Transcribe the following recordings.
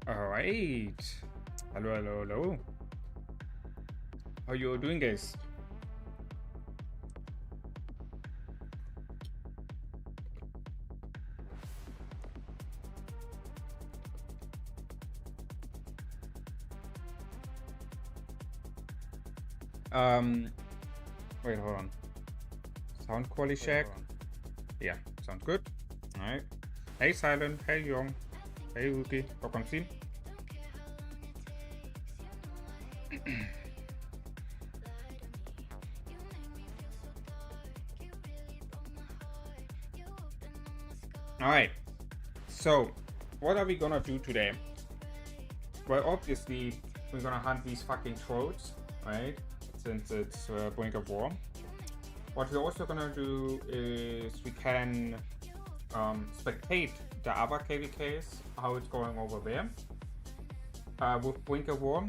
Alright. Hello, hello, hello. How you doing, guys? Wait, hold on. Sound quality check. Yeah, sounds good. Alright. Hey, Silent. Hey, Young. Hey, Wookie. Welcome, team. Alright. So, what are we gonna do today? Well, obviously, we're gonna hunt these fucking trolls, right? Since it's Brink of War. What we're also gonna do is we can spectate the other KvKs, how it's going over there with Brink of War,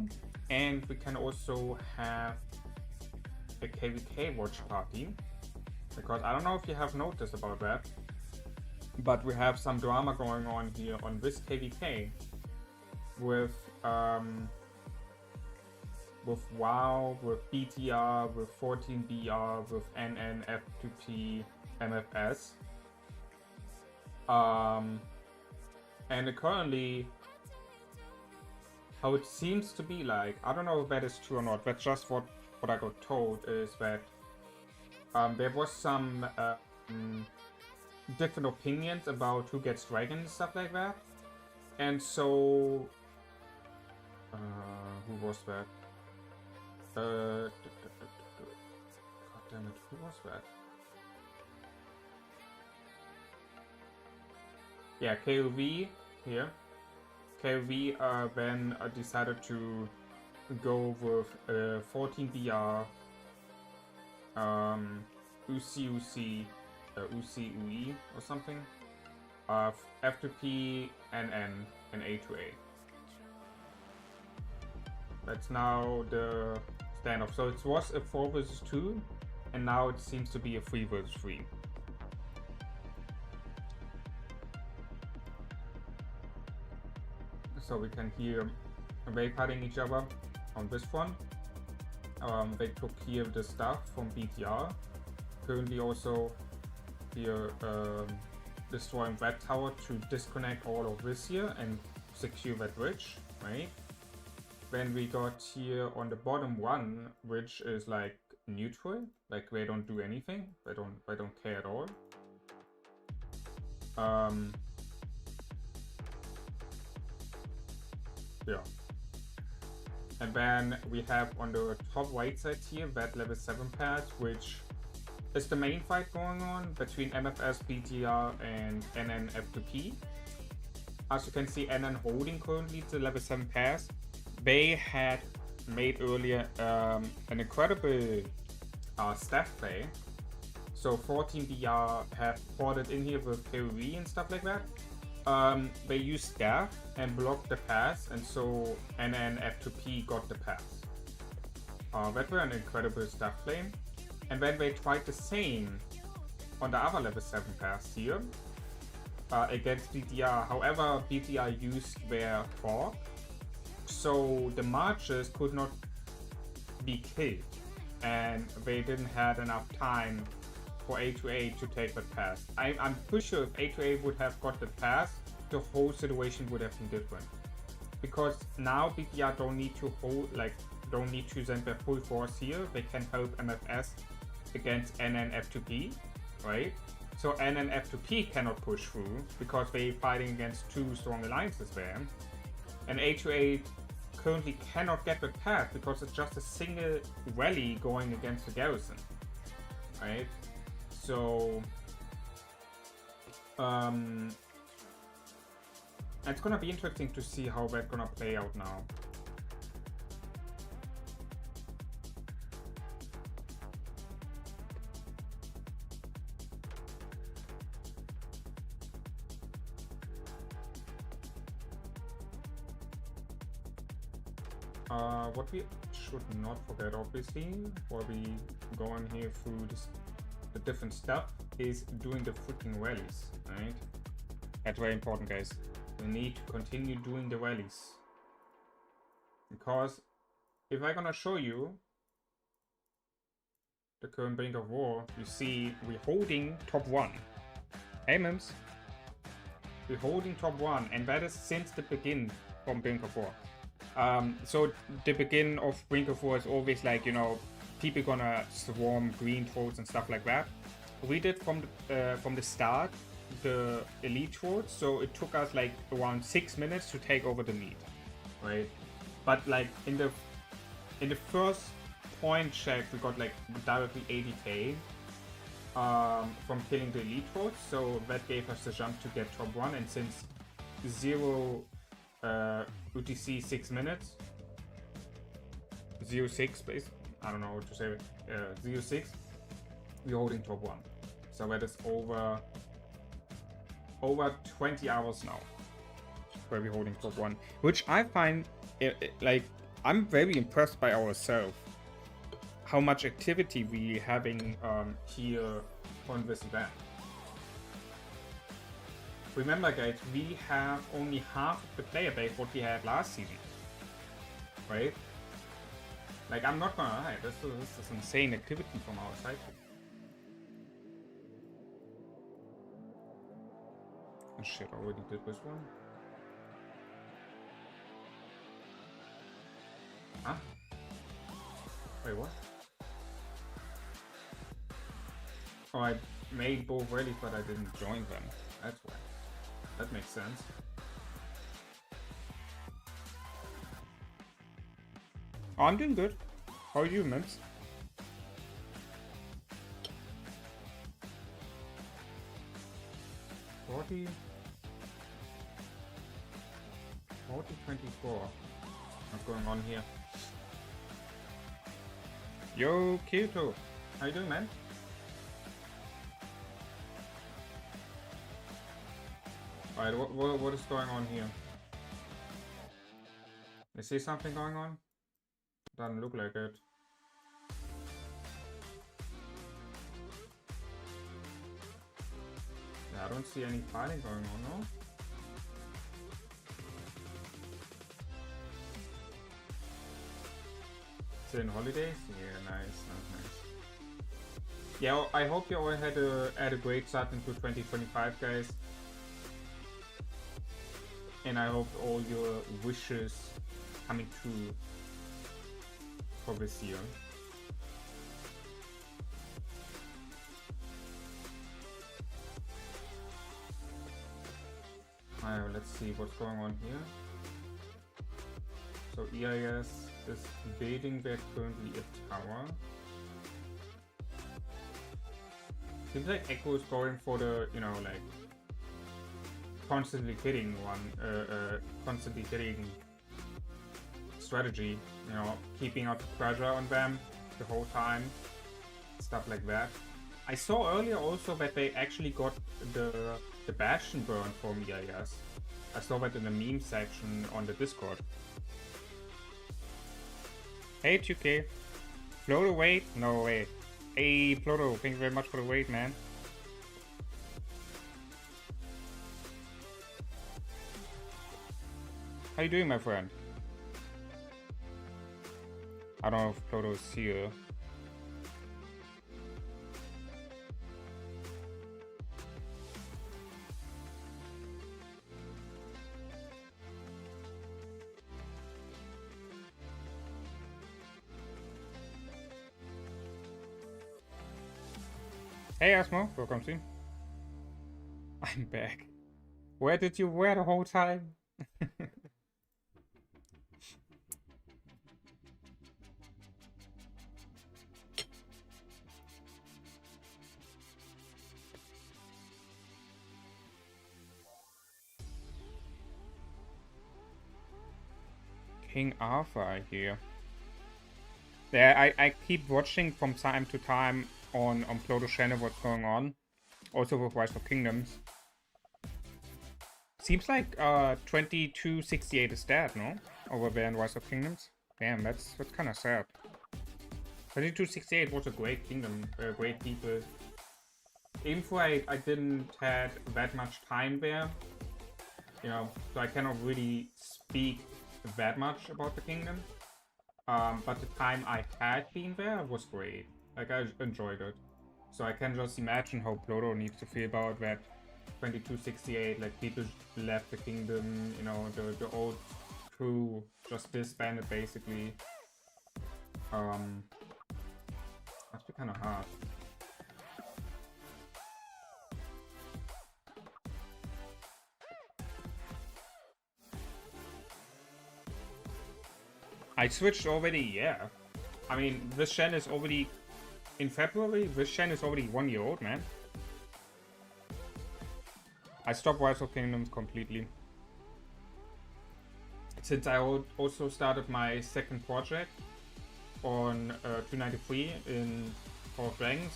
and we can also have a KvK watch party, because I don't know if you have noticed about that, but we have some drama going on here on this KvK with WoW, with BTR, with 14BR, with NN, F2P, MFS. And currently, how it seems to be like, I don't know if that is true or not, but just what I got told is that there was some different opinions about who gets dragon and stuff like that. And so, who was that? God damn it, who was that? Yeah, KvK here. KvK then decided to go with 14BR, UC, UC, or something, F2P, NN, and A2A. That's now the standoff. So it was a 4 versus 2, and now it seems to be a 3 versus 3. So we can hear they fighting each other on this one. They took here the stuff from BTR. Currently also here destroying that tower to disconnect all of this here and secure that bridge, right? Then we got here on the bottom one, which is like neutral, like they don't do anything, they don't care at all. Yeah. And then we have on the top right side here that level 7 path, which is the main fight going on between MFS, BTR, and NN F2P. As you can see, NN holding currently the level 7 pass. They had made earlier an incredible staff play. So 14BR have ported in here with KvK and stuff like that. They used staff and blocked the pass, and so NN F2P got the pass. That were an incredible staff play. And then they tried the same on the other level 7 pass here against BTR. However, BTR used their fork, so the marches could not be killed, and they didn't have enough time for A2A to take that pass. I'm pretty sure if A2A would have got the pass, the whole situation would have been different. Because now BTR don't need to don't need to send their full force here. They can help MFS against NN F2P, right? So NN F2P cannot push through because they're fighting against 2 strong alliances there. And A2A currently cannot get the path because it's just a single rally going against the garrison, right? So it's gonna be interesting to see how that's gonna play out now. What we should not forget, obviously, while we go on here through the different stuff, is doing the freaking rallies, right? That's very important, guys. we need to continue doing the rallies. Because if I'm gonna show you the current Brink of War, you see we're holding top 1. Hey Mims. We're holding top 1, and that is since the begin from Brink of War. So the begin of Brink of War is always like, you know, people gonna swarm green trolls and stuff like that. We did from the start the elite trolls, so it took us like around 6 minutes to take over the meat, right? But like in the first point check, we got like directly 80k from killing the elite trolls, so that gave us the jump to get top 1. And since 0 UTC 6 minutes, 06 base, I don't know what to say, 06, we're holding top 1. So that is over 20 hours now where we're holding top 1, which I find like, I'm very impressed by ourselves, how much activity we having here on this event. Remember guys, we have only half of the player base what we had last season, right? Like, I'm not gonna lie, this is insane activity from our side. Oh shit, I already did this one. Huh? Wait, what? Oh, I made both ready, but I didn't join them. That's why. That makes sense. Oh, I'm doing good. How are you, Mims? $40, 24. What's going on here? Yo, Kyoto. How you doing, man? Alright, what is going on here? Is there something going on? Doesn't look like it. Yeah, I don't see any fighting going on, no? Still in holidays? Yeah, nice. Yeah, I hope you all had a great start into 2025, guys. And I hope all your wishes coming true for this year. Alright, let's see what's going on here. So EIS is building there currently a tower. Seems like Echo is going for the, you know, like constantly hitting strategy, you know, keeping out the pressure on them the whole time, stuff like that. I saw earlier also that they actually got the Bastion burn from EIS. I saw that in the meme section on the Discord. Hey 2K, Floato wait? No way. Hey Floato, thank you very much for the wait, man. How you doing, my friend? I don't know if Pluto's here. Hey Asmo, welcome to. I'm back. Where did you wear the whole time? King Arthur, I hear. Yeah, I keep watching from time to time on Pluto's channel what's going on. Also with Rise of Kingdoms. Seems like 2268 is dead, no? Over there in Rise of Kingdoms. Damn, that's kind of sad. 2268 was a great kingdom, great people. Even though I didn't have that much time there, you know, so I cannot really speak that much about the kingdom. But the time I had been there was great. Like, I enjoyed it. So I can just imagine how Pluto needs to feel about that 2268, like people left the kingdom, you know, the old crew just disbanded basically. Must be kind of hard. I switched already, yeah. I mean, this Shen is already in February. This Shen is already 1 year old, man. I stopped Rise of Kingdoms completely. Since I also started my second project on 293 in 4 ranks.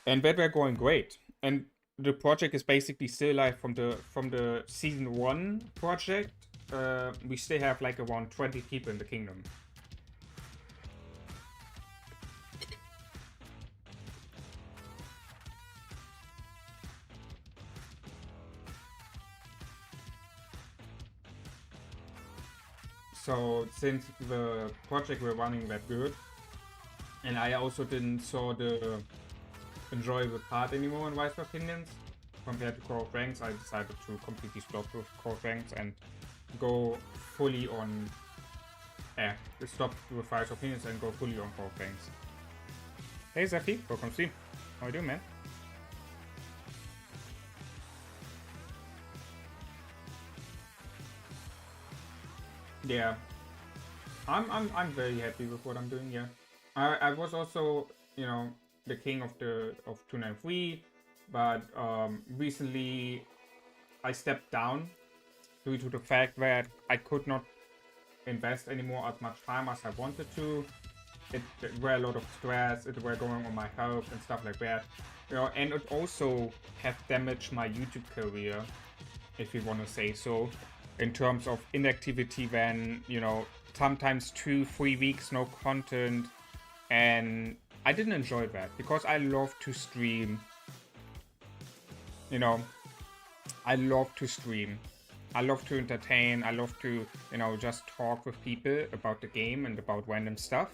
And that were going great. And the project is basically still alive from the season 1 project. We still have like around 20 people in the kingdom. So since the project were running that good, and I also didn't saw the enjoyable part anymore in Rise of Kingdoms compared to Core of Ranks, I decided to completely stop with Core of Ranks and go fully on stop with Rise of Kingdoms and go fully on Core of Ranks. Hey Zafi, welcome stream. How you doing, man? Yeah, I'm very happy with what I'm doing. Yeah, I was also, you know, the king of 293, but recently I stepped down due to the fact that I could not invest anymore as much time as I wanted to. It were a lot of stress. It were going on my health and stuff like that. You know, and it also have damaged my YouTube career, if you want to say so, in terms of inactivity. When, you know, sometimes 2-3 weeks no content, and I didn't enjoy that because I love to stream. You know, I love to stream. I love to entertain. I love to, you know, just talk with people about the game and about random stuff.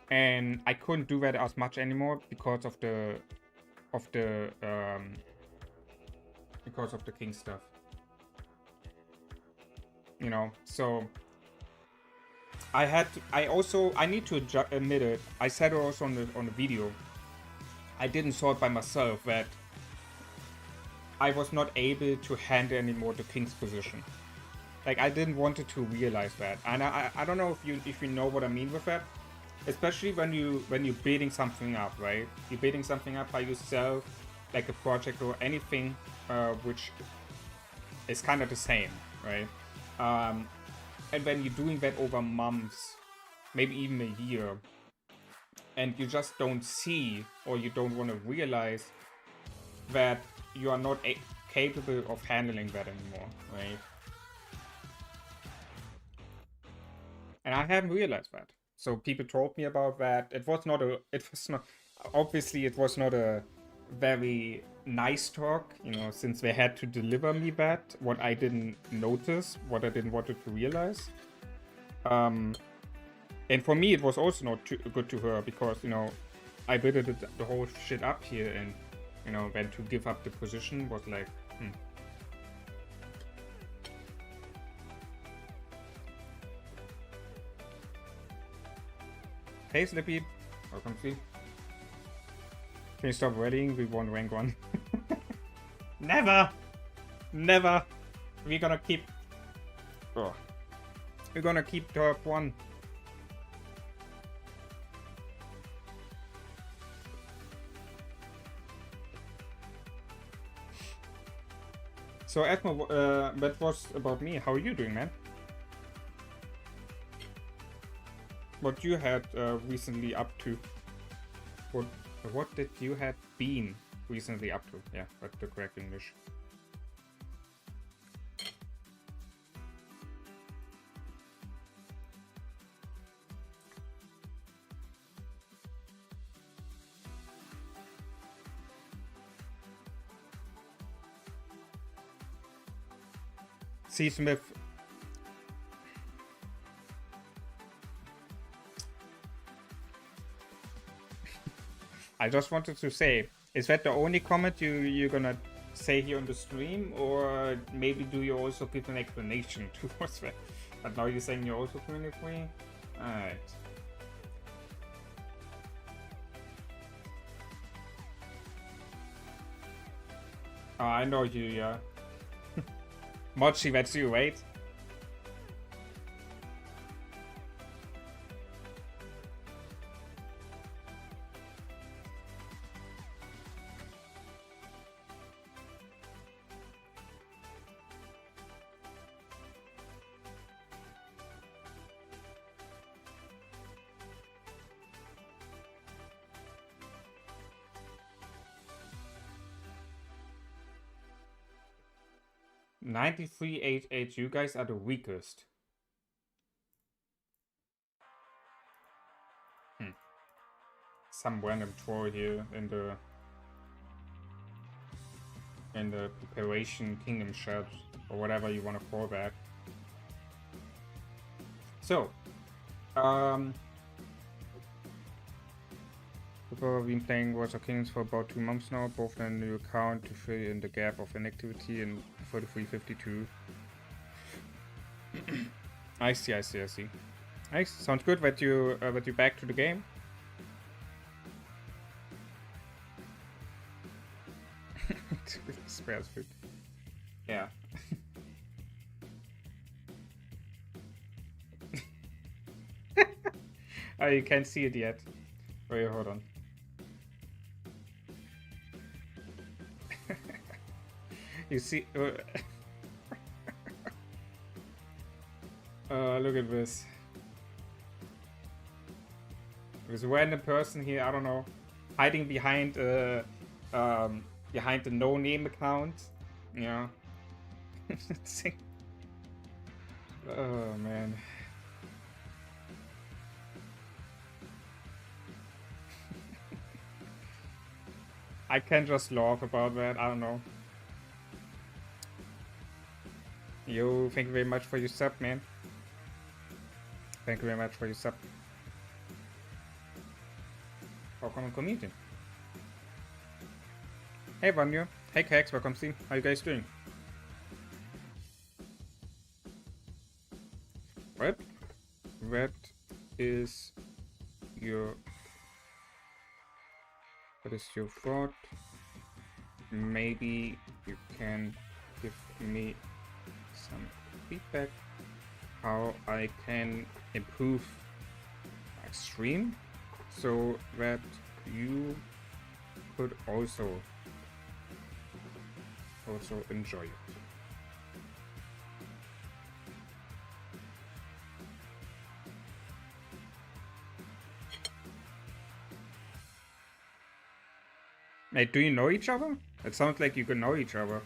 And I couldn't do that as much anymore because of the king stuff. You know, so I need to admit it. I said it also on the video. I didn't saw it by myself that I was not able to handle anymore the king's position. Like, I didn't want to realize that, and I don't know if you know what I mean with that. Especially when you're building something up, right? You're building something up by yourself, like a project or anything, which is kind of the same, right? And when you're doing that over months, maybe even a year, and you just don't see, or you don't want to realize that you are not capable of handling that anymore, right? And I haven't realized that. So people told me about that. It was not obviously it was not a very nice talk, you know, since they had to deliver me that, what I didn't notice, what I didn't want to realize. And for me, it was also not too good to her because, you know, I built the whole shit up here, and, you know, then to give up the position was like, Hey Slippy, welcome to. Can you stop rallying? We won rank 1. Never! Never! We're gonna keep... Oh. We're gonna keep top 1. So Edmo, that was about me. How are you doing, man? What you had recently up to? What did you have been recently up to? Yeah, that's the correct English. C. Smith. I just wanted to say, is that the only comment you're gonna say here on the stream, or maybe do you also give an explanation towards that? But now you're saying you're also 23? Alright. Oh, I know you, yeah. Mochi, that's you, wait. $93.88, you guys are the weakest. Some random troll here in the preparation kingdom chat, or whatever you want to call that. So, we've been playing Wars of Kingdoms for about 2 months now, both on a new account to fill in the gap of inactivity in 4352. I see. Nice, sounds good that you're back to the game. Spares food. Yeah. Oh, you can't see it yet. Wait, hold on. You see, look at this. There's a random person here, I don't know, hiding behind behind the no-name account. Yeah. Oh man. I can just laugh about that, I don't know. Yo, thank you very much for your sub, man. Thank you very much for your sub. Welcome to the community. Hey Vanyo, hey KvK, welcome to. How you guys doing? What? What is your thought? Maybe you can give me some feedback how I can improve my stream so that you could also enjoy it. Like, do you know each other? It sounds like you can know each other.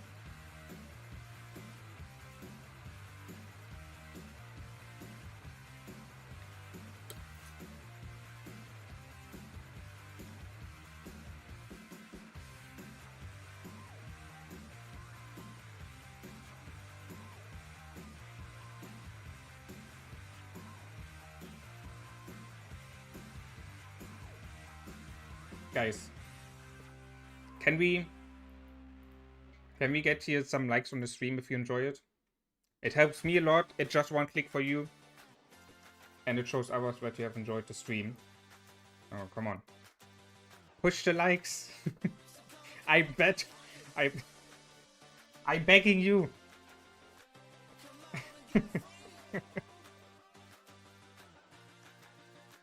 Guys, can we get here some likes on the stream if you enjoy it? It helps me a lot. It's just one click for you, and it shows others that you have enjoyed the stream. Oh, come on, push the likes. I bet I'm begging you.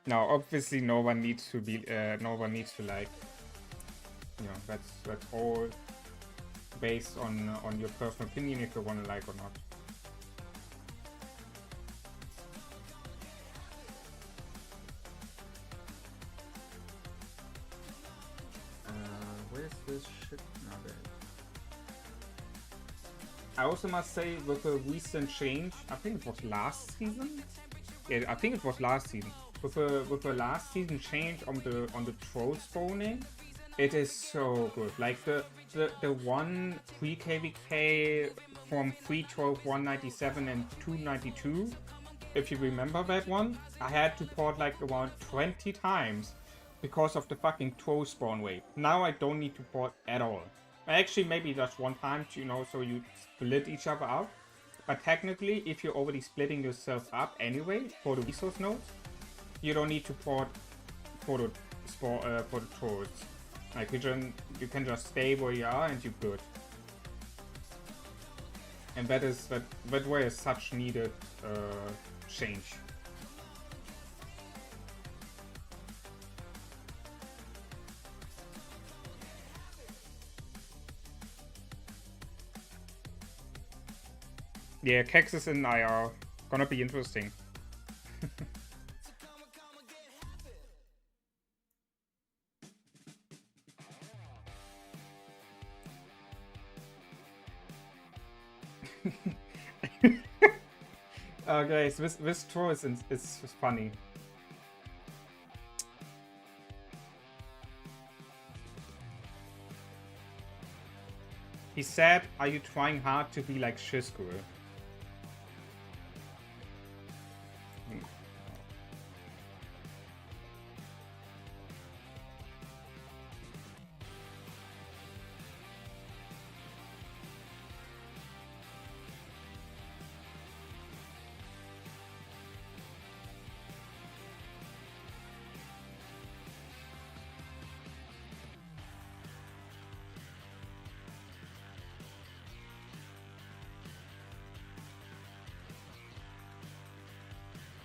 Now, obviously, no one needs to like. You know, that's all based on your personal opinion if you want to like or not. Where's this shit now? I also must say, with a recent change, I think it was last season. Yeah, I think it was last season. With a last season change on the troll spawning, It is so good. Like the one pre-KvK from 312, 197 and 292. If you remember that one, I had to port like around 20 times because of the fucking troll spawn wave. Now I don't need to port at all. Actually, maybe just one time, you know, so you split each other out. But technically, if you're already splitting yourself up anyway for the resource nodes, you don't need to port for the trolls. Like you can just stay where you are and you're good. And that way is such needed change. Yeah, Kexis and I are gonna be interesting. Guys, this troll is funny. He said, "Are you trying hard to be like Shiskuru?"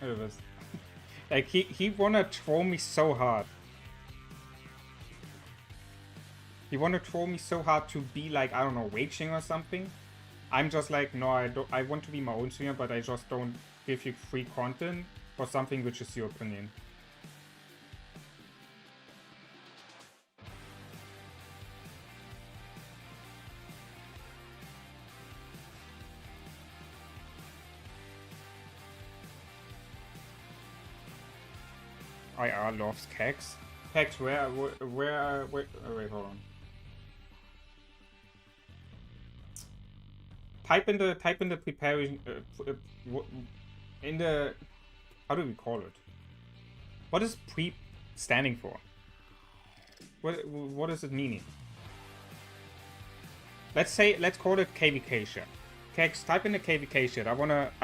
It was like he wanna troll me so hard. He wanna troll me so hard to be like, I don't know, waging or something. I'm just like, no, I want to be my own streamer, but I just don't give you free content for something which is your opinion. IR loves Kex. Kex, where, oh, wait, hold on. Type in the preparing, in the, how do we call it? What is pre standing for? What is it meaning? Let's call it KvK shit. Kex, type in the KvK shit. I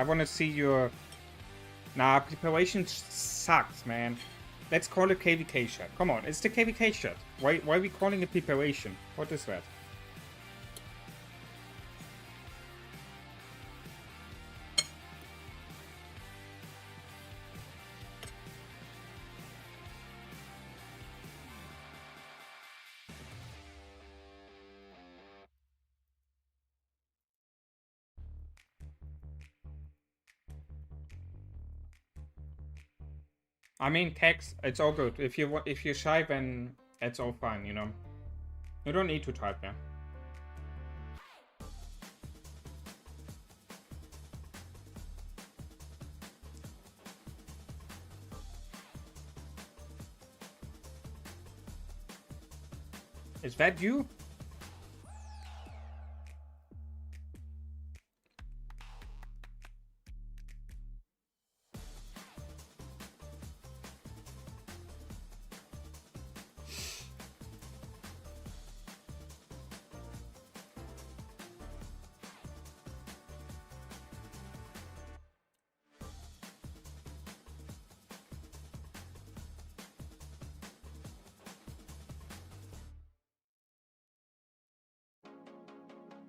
wanna see your. Nah, preparation sucks, man. Let's call it KvK shit. Come on, it's the KvK shit. Why are we calling it preparation? What is that? I mean, Kex, it's all good. If you're shy, then it's all fine, you know. You don't need to type, yeah. Is that you?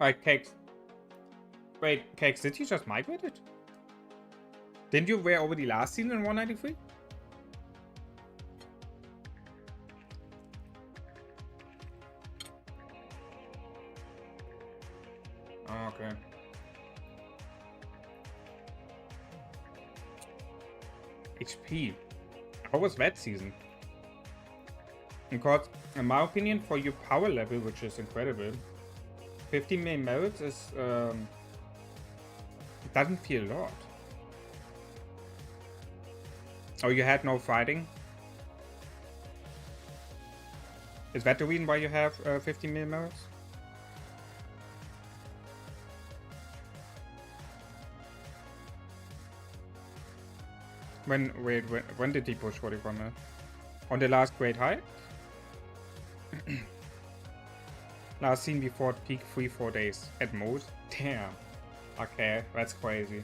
Alright, Kex. Wait, Kex, did you just migrate it? Didn't you wear already last season in 193? Oh, okay. HP. How was that season? Because, in my opinion, for your power level, which is incredible, 15 main merits is, it doesn't feel a lot. Oh, you had no fighting? Is that the reason why you have 15 million members? When did he push 44 million? On the last great high? Last seen before peak 3-4 days at most. Damn. Okay, that's crazy.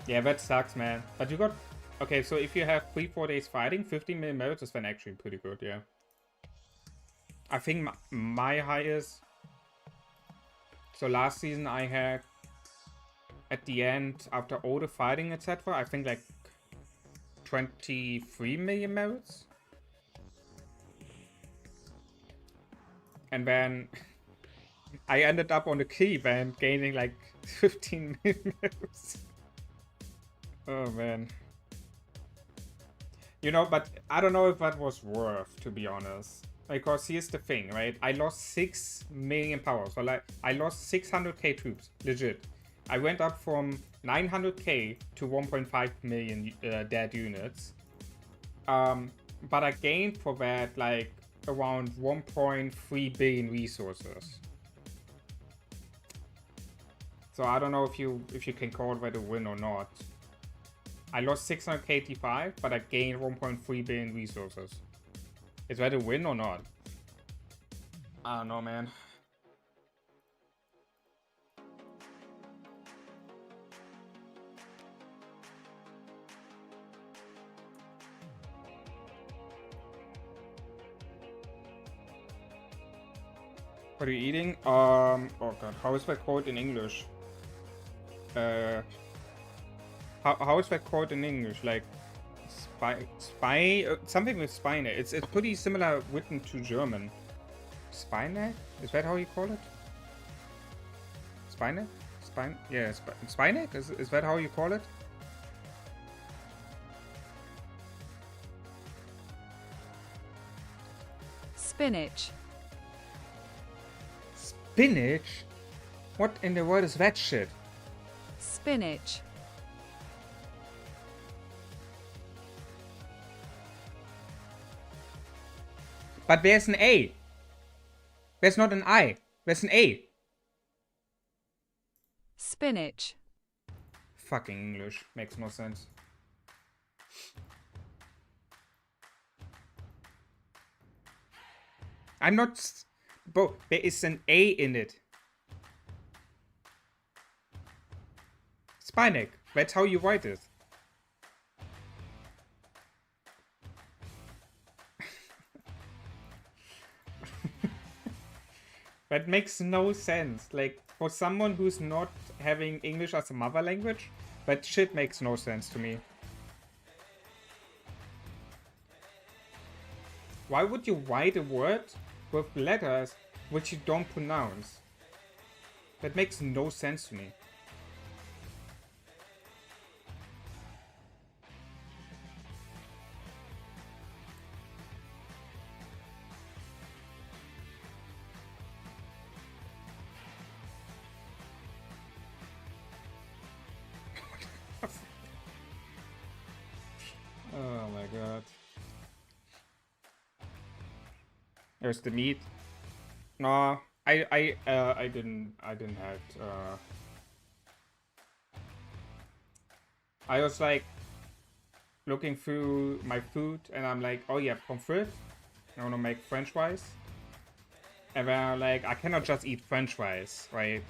Yeah, that sucks, man. But you got... Okay, so if you have 3-4 days fighting, 15 million merits is then actually pretty good, yeah. I think my highest... So last season I had... At the end, after all the fighting, etc., I think like 23 million merits. And then I ended up on the key event gaining like 15 million merits. Oh man. You know, but I don't know if that was worth, to be honest. Because here's the thing, right? I lost 6 million power. So like, I lost 600k troops, legit. I went up from 900k to 1.5 million dead units. But I gained for that like around 1.3 billion resources. So I don't know if you can call that a win or not. I lost 600k T5, but I gained 1.3 billion resources. Is that a win or not? I don't know, man. What are you eating? Oh god, how is that called in English? How is that called in English? Like something with spine. It's pretty similar written to German. Spine? Is that how you call it? Spine? Spine? Yeah, spine? Is that how you call it? Spinach. Spinach? What in the world is that shit? Spinach. But there's an A. There's not an I. There's an A. Spinach. Fucking English. Makes no sense. I'm not... Bro, there is an A in it. Spinach. That's how you write it. That makes no sense. Like, for someone who's not having English as a mother language, that shit makes no sense to me. Why would you write a word with letters which you don't pronounce? That makes no sense to me. Oh my god. There's the meat. No, I didn't have I was like looking through my food and I'm like, oh yeah, pommes frites. I wanna make French fries. And then I'm like, I cannot just eat French fries, right?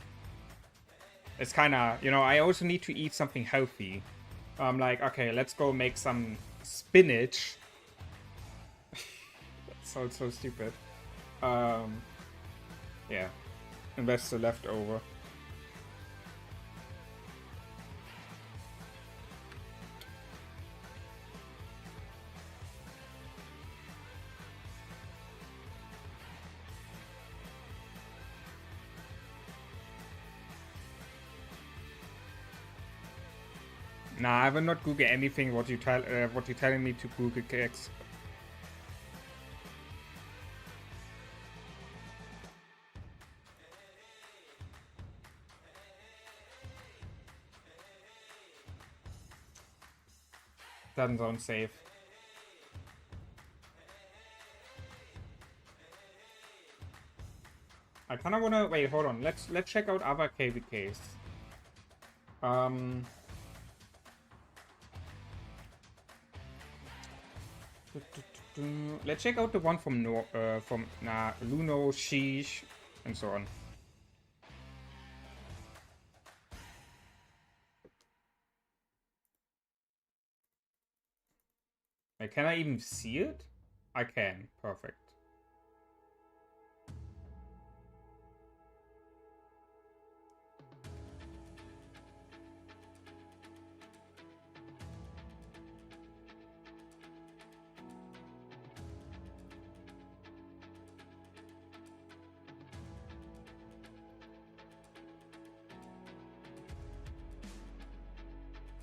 It's kinda, you know, I also need to eat something healthy. I'm like, okay, let's go make some spinach. That sounds so stupid. Yeah. And that's the leftover. Nah, I will not Google anything what you're telling me to Google KvK. Doesn't sound safe. I kind of want to wait. Hold on. Let's check out other KvKs. Let's check out the one from Luno, Sheesh, and so on. Like, can I even see it? I can. Perfect.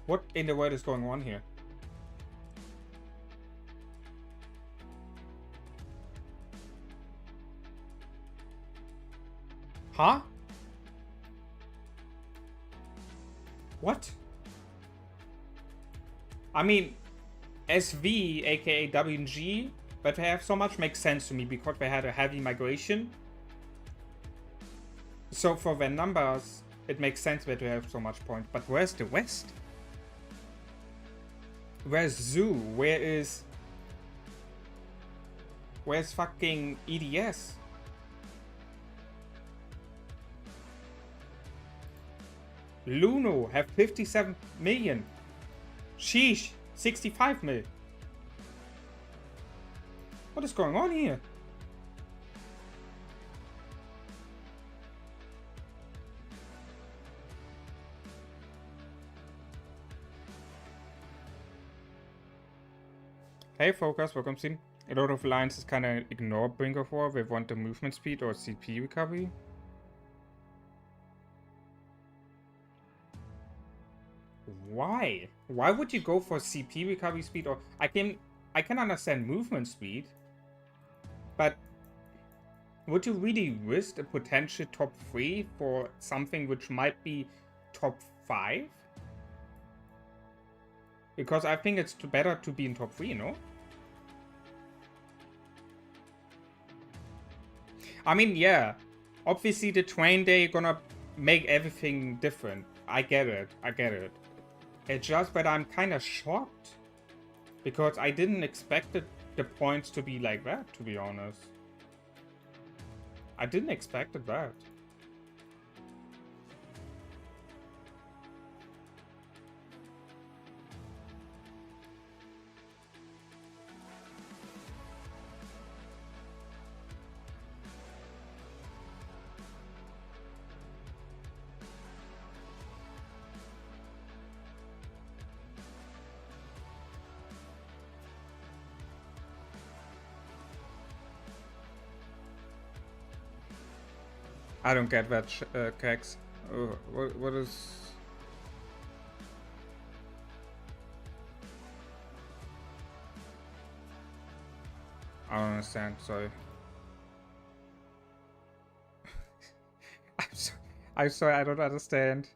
What in the world is going on here? Huh? What? I mean, SV, aka WG, but they have so much makes sense to me because they had a heavy migration. So for their numbers, it makes sense that they have so much points. But where's the West? Where's Zoo? Where's fucking EDS? Luno have 57 million. Sheesh, 65 mil. What is going on here? Hey Focus, welcome team. A lot of alliances kind of ignore BRINK of War. They want the movement speed or CP recovery. Why? Why would you go for CP recovery speed? Or I can understand movement speed, but would you really risk a potential top 3 for something which might be top 5? Because I think it's better to be in top 3, no? I mean, yeah. Obviously, the train day gonna make everything different. I get it. I get it. It's just that I'm kind of shocked. Because I didn't expect the points to be like that, to be honest. I didn't expect that. I don't get that, Kex. What is... I don't understand, sorry. I'm sorry, I don't understand.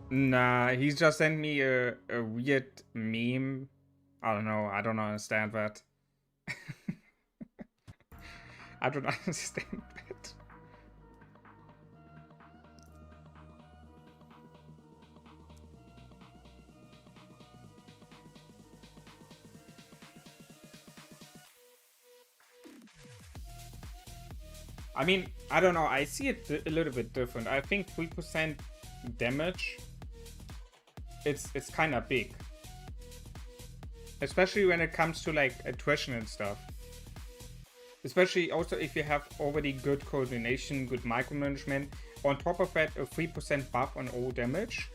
Nah, he's just sent me a weird meme. I don't know, I don't understand that. I don't understand that. I mean, I don't know, I see it a little bit different. I think 3% damage, it's kind of big. Especially when it comes to like attrition and stuff. Especially also if you have already good coordination, good micromanagement. On top of that, a 3% buff on all damage.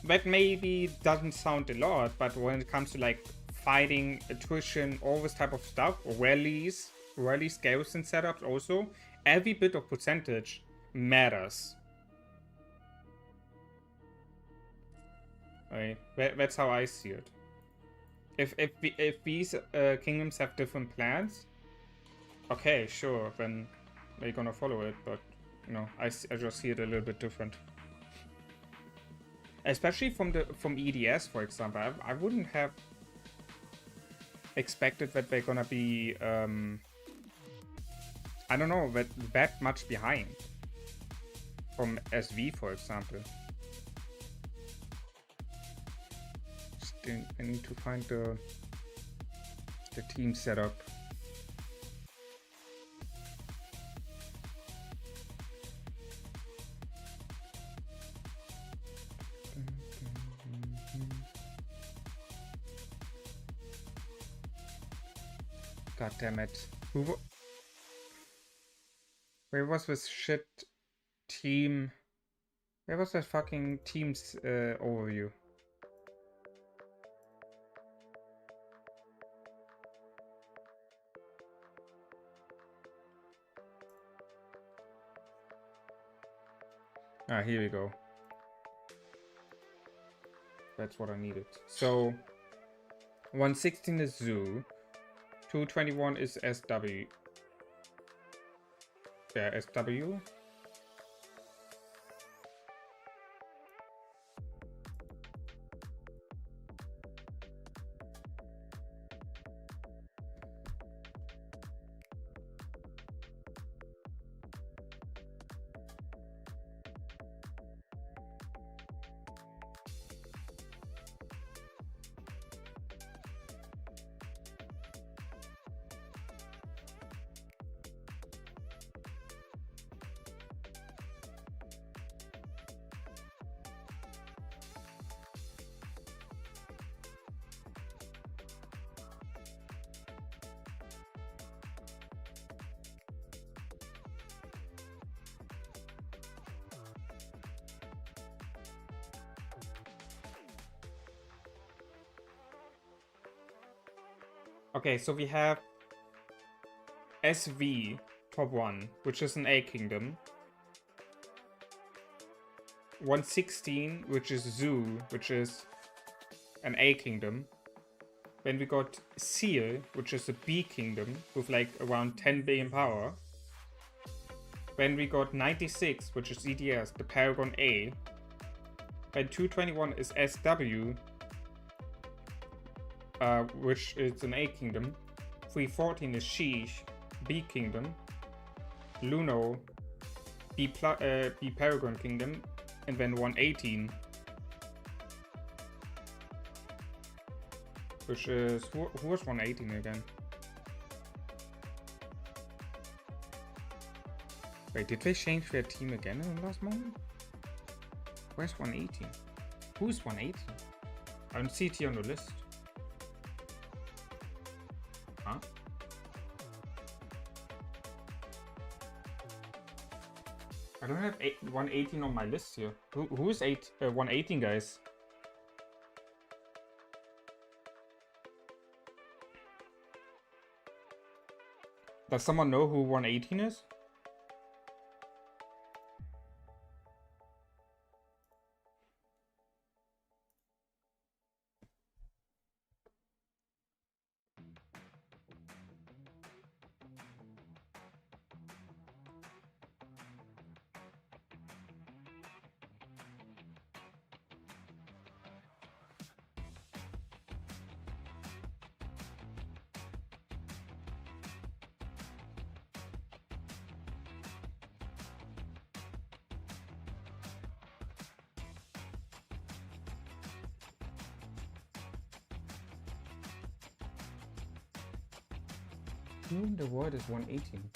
That maybe doesn't sound a lot, but when it comes to like fighting, attrition, all this type of stuff, rallies, garrison setups also, every bit of percentage matters. Right? That's how I see it. If these kingdoms have different plans, okay, sure, then they're gonna follow it, but you know, I just see it a little bit different. Especially from EDS, for example. I wouldn't have expected that they're gonna be I don't know, that much behind from SV, for example. I need to find the team setup. God damn it. Where was this shit team? Where was that fucking team's overview? Ah, here we go. That's what I needed. So 116 is Zoo. 221 is SW. Yeah, SW. Okay, so we have SV top 1, which is an A kingdom. 116, which is Zoo, which is an A kingdom. Then we got Seal, which is a B kingdom with like around 10 billion power. Then we got 96, which is EDS, the Paragon A. Then 221 is SW, which is an A kingdom. 314 is Sheesh, B kingdom. Luno, B Paragon kingdom. And then 118, which is who was 118 again? Wait, did they change their team again in the last moment? Where's 118? Who's 118? I don't see it here on the list. Huh? I don't have 118 on my list here. Who is 118, guys? Does someone know who 118 is? Who in the world is 118?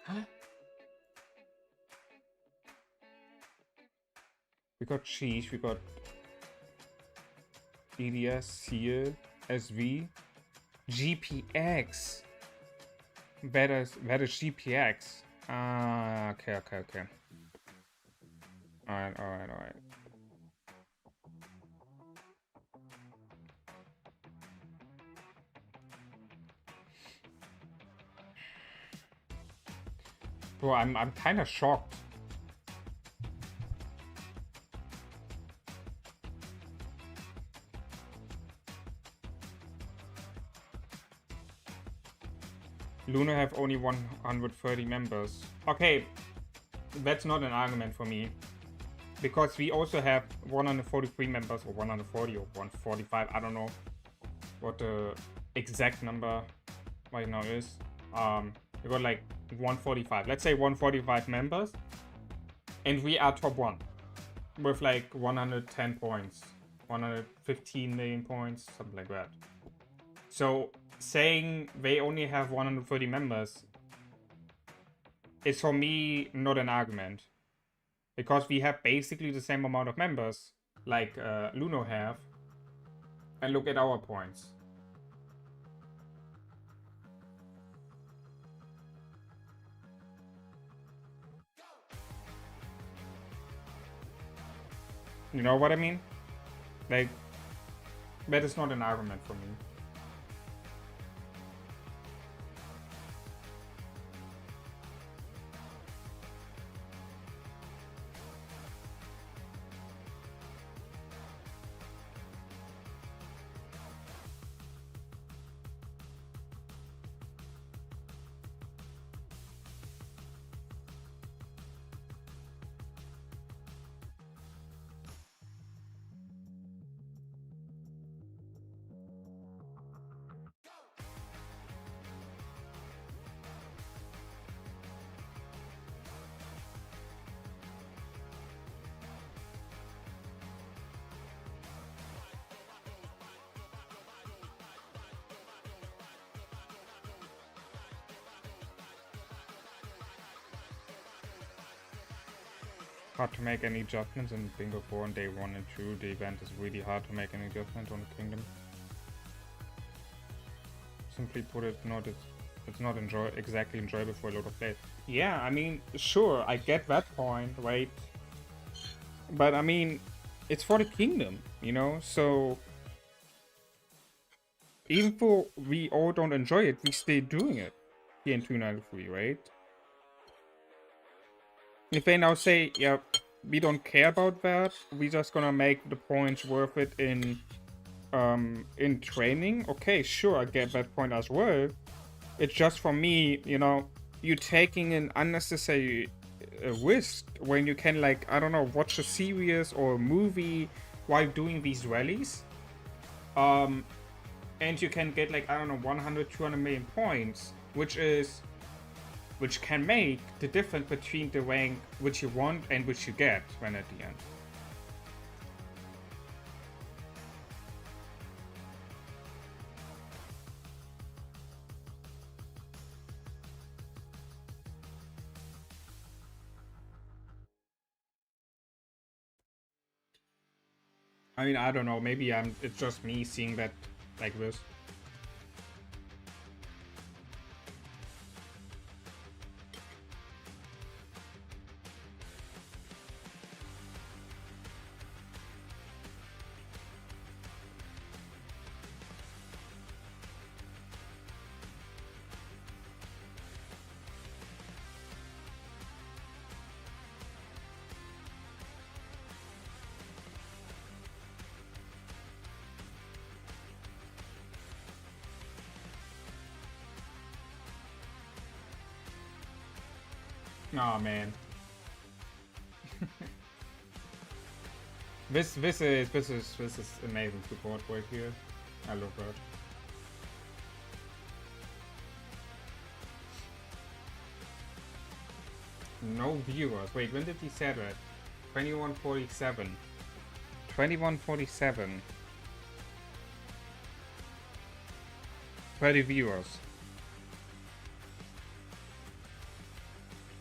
Huh? We got Sheesh, we got EDS, Seal, SV, GPX. That is GPX. Ah, okay. Alright. Bro, I'm kind of shocked. Luno have only 130 members. Okay, that's not an argument for me. Because we also have 143 members, or 140 or 145, I don't know what the exact number right now is. We got like 145, let's say 145 members, and we are top 1 with like 110 points, 115 million points, something like that. So saying they only have 130 members is for me not an argument, because we have basically the same amount of members like Luno have, and look at our points. You know what I mean? Like, that is not an argument for me. Hard to make any adjustments in Bingo 4 on day 1 and 2. The event is really hard to make any adjustments on the kingdom. Simply put, it's not exactly enjoyable for a lot of players. Yeah, I mean, sure, I get that point, right? But I mean, it's for the kingdom, you know? So even though we all don't enjoy it, we stay doing it here in 293, right? If they now say, yeah, we don't care about that, we're just gonna make the points worth it in training, okay, sure, I get that point as well. It's just for me, you know, you taking an unnecessary risk when you can, like, I don't know, watch a series or a movie while doing these rallies. And you can get, like, I don't know, 100, 200 million points, which can make the difference between the rank which you want and which you get when at the end. I mean, I don't know, maybe it's just me seeing that like this. Oh man. This is amazing support right here. I love that. No viewers. Wait, when did he say that? 2147. 2147. 30 viewers.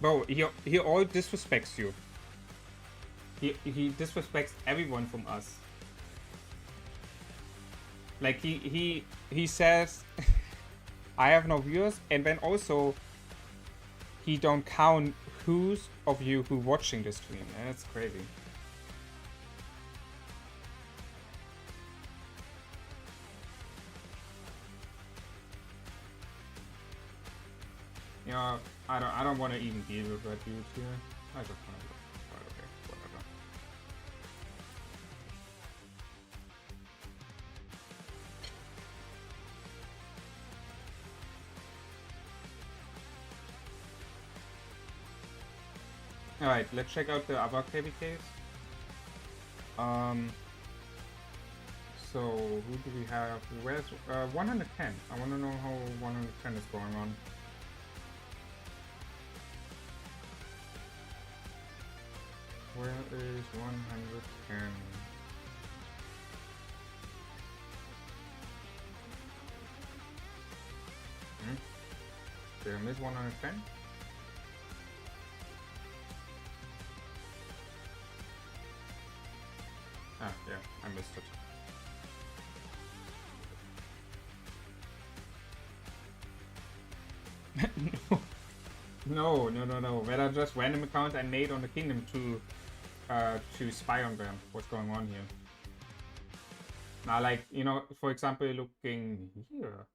Bro, he all disrespects you. He disrespects everyone from us. Like he says I have no viewers, and then also he don't count who's of you who watching the stream. That's crazy. You know, I don't want to even deal with that dude here. I just want to. Okay, whatever. Alright, let's check out the other KvKs. So who do we have? Where's 110? I want to know how 110 is going on. Where is 110? Did I miss 110? Ah, yeah, I missed it. No. There are just random accounts I made on the kingdom to spy on them. What's going on here? Now, like, you know, for example, looking here.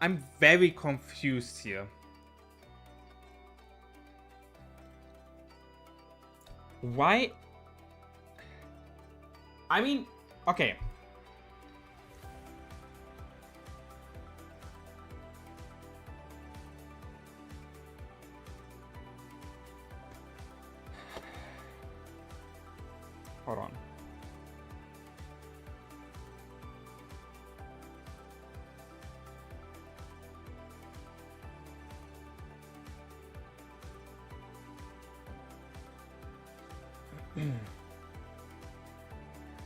I'm very confused here. Why? I mean, okay. Hold on.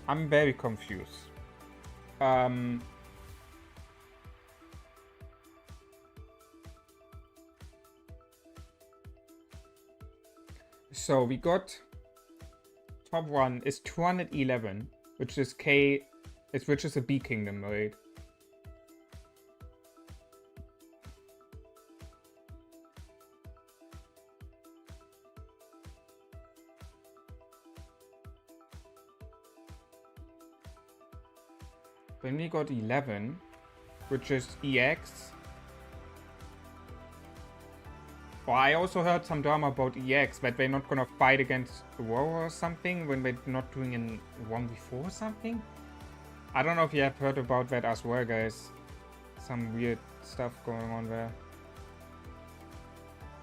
I'm very confused. So we got top one is 211, which is which is a B kingdom, right? Then we got 11, which is EX. Well, I also heard some drama about EX, that they're not gonna fight against War or something when they're not doing in 1v4 or something. I don't know if you have heard about that as well, guys. Some weird stuff going on there.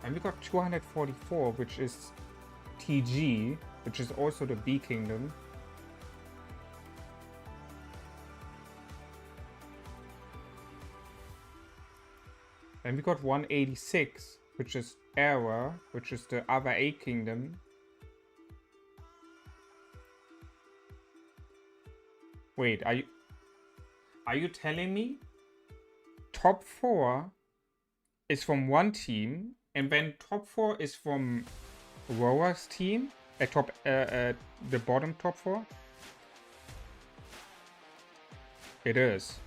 And we got 244, which is TG, which is also the B kingdom. Then we got 186, which is Era, which is the other A kingdom. Wait, are you telling me top 4 is from one team and then top 4 is from Roa's team? The bottom top 4? It is.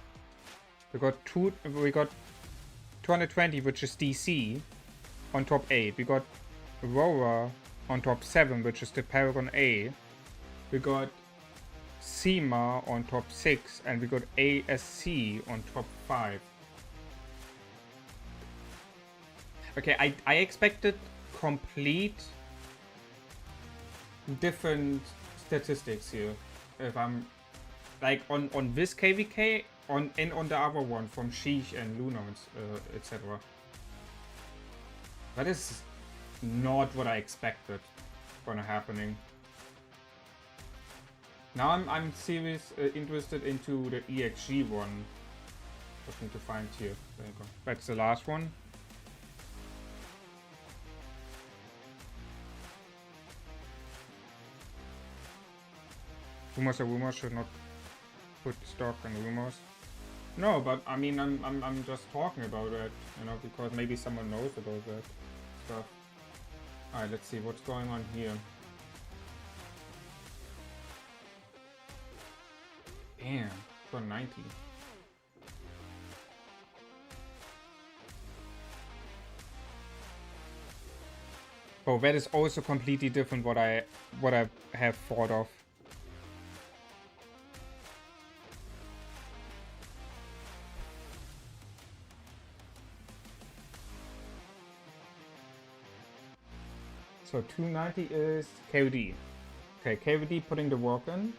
We got 220, which is DC, on top 8. We got Aurora on top 7, which is the Paragon A. We got SEMA on top 6, and we got ASC on top 5. Okay, I expected complete different statistics here. If I'm like on this KvK, on the other one from Sheesh and Luna, etc. That is not what I expected gonna happening. Now I'm serious interested into the EXG one. Just need to find here. There you go. That's the last one. Rumors are rumors, should not put stock in rumors. No, but I mean, I'm just talking about it, you know, because maybe someone knows about that stuff. Alright, let's see what's going on here. Damn, for 90. Oh, that is also completely different what I have thought of. So 290 is KvD. Okay, KvD putting the work in.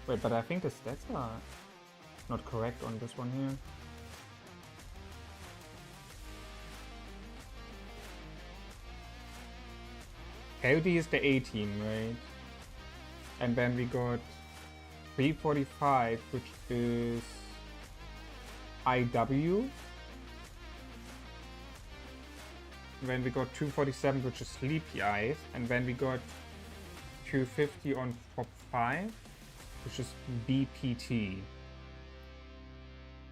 Wait, but I think the stats are not correct on this one here. KvD is the A team, right? And then we got 345, which is IW. And then we got 247, which is Sleepy Eyes. And then we got 250 on top 5, which is BPT.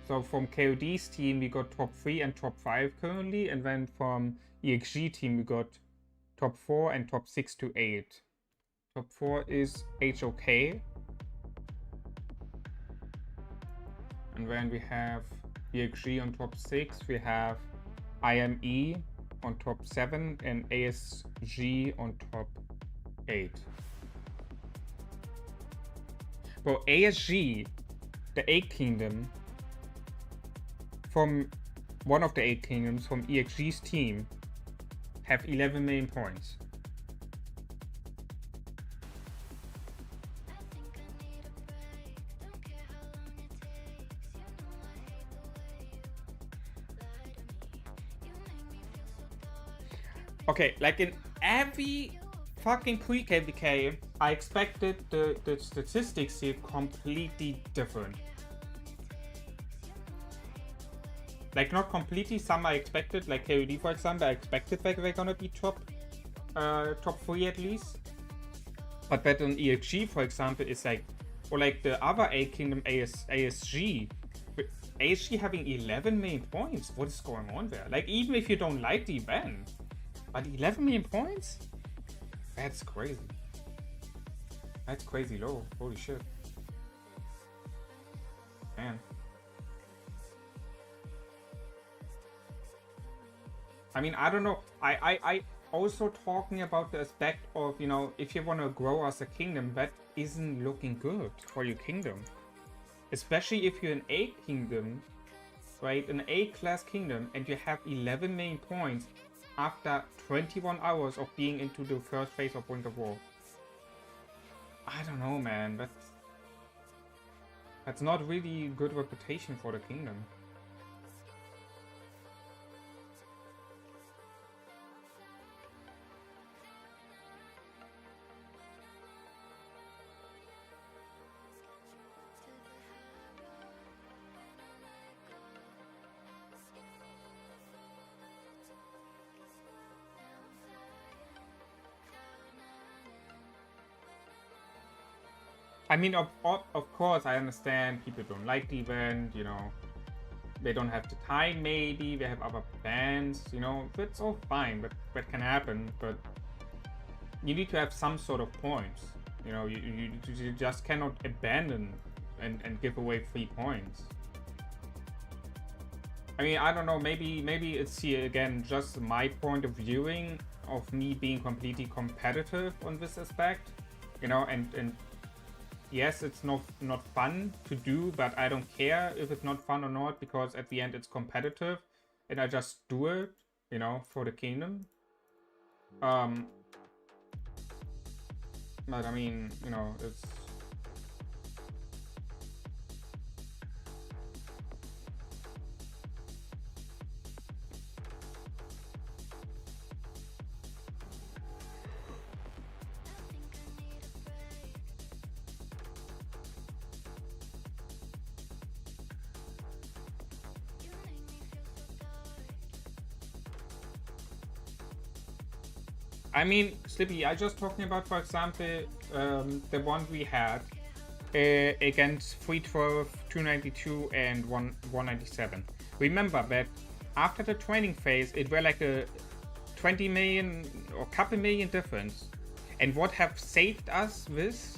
So from KOD's team, we got top 3 and top 5 currently. And then from EXG team, we got top 4 and top 6 to 8. Top 4 is HOK. And then we have EXG on top 6. We have IME on top 7 and ASG on top 8. Well, ASG, the 8 kingdom, from one of the 8 kingdoms from EXG's team, have 11 million points. Okay, like in every fucking KvK, I expected the statistics here completely different. Like not completely, some I expected, like KOD for example, I expected that they're gonna be top 3 at least. But that on EXG for example is like, or like the other A Kingdom ASG having 11 million points. What is going on there? Like even if you don't like the event, but 11 million points? That's crazy. That's crazy low. Holy shit. Man. I mean, I don't know. I also talking about the aspect of, you know, if you want to grow as a kingdom, that isn't looking good for your kingdom. Especially if you're an A kingdom, right? An A class kingdom, and you have 11 million points after 21 hours of being into the first phase of Winter War. I don't know, man. That's not really good reputation for the kingdom. I mean, of course, I understand people don't like the event, you know, they don't have the time maybe, they have other plans, you know, that's all fine, but that can happen, but you need to have some sort of points, you know, you just cannot abandon and give away 3 points. I mean, I don't know, maybe it's here again, just my point of viewing of me being completely competitive on this aspect, you know, and yes, it's not fun to do, but I don't care if it's not fun or not, because at the end it's competitive and I just do it, you know, for the kingdom. But I mean, you know, it's... I mean, Slippy, I just talking about, for example, the one we had against 312, 292, and 197. Remember that after the training phase, it were like a 20 million or couple million difference. And what have saved us this?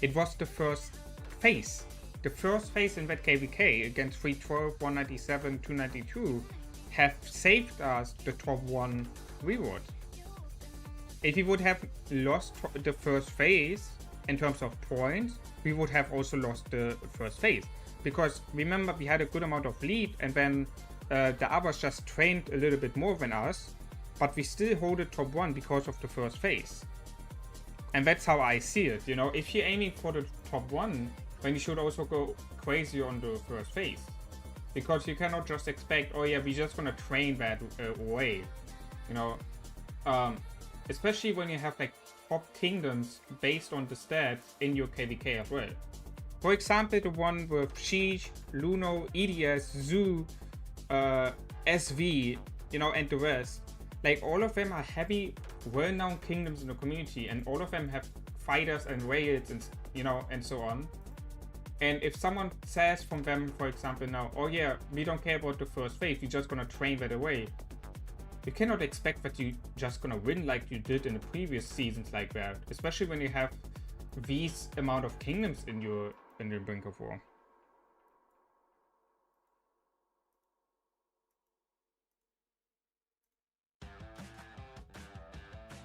It was the first phase. The first phase in that KvK against 312, 197, 292 have saved us the top 1 reward. If we would have lost the first phase in terms of points, we would have also lost the first phase. Because remember, we had a good amount of lead, and then the others just trained a little bit more than us, but we still hold the top 1 because of the first phase. And that's how I see it, you know. If you're aiming for the top 1, then you should also go crazy on the first phase. Because you cannot just expect, oh yeah, we're just gonna train that away, you know. Especially when you have like top kingdoms based on the stats in your KvK as well. For example, the one with Sheesh, Luno, EDS, Zoo, SV, you know, and the rest. Like, all of them are heavy, well-known kingdoms in the community, and all of them have fighters and raids and, you know, and so on. And if someone says from them, for example, now, oh yeah, we don't care about the first phase, we're just gonna train that away. You cannot expect that you're just gonna win like you did in the previous seasons like that, especially when you have these amount of kingdoms in your Brink of War.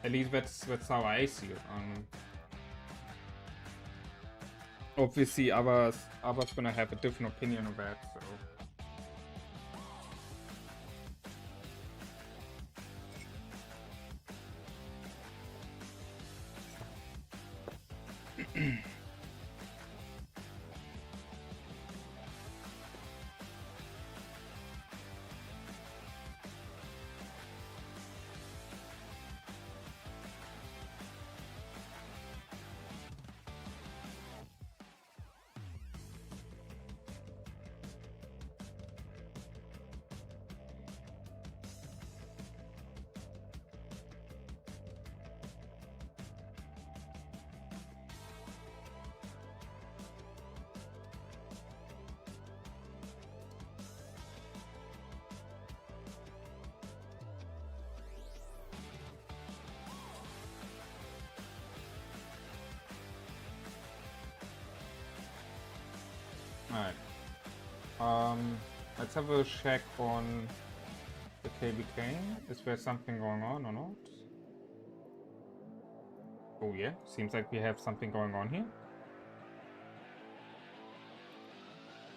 At least that's how I see it. Obviously, others gonna have a different opinion of that. So. Alright. Let's have a check on the KvK. Is there something going on or not? Oh yeah, seems like we have something going on here.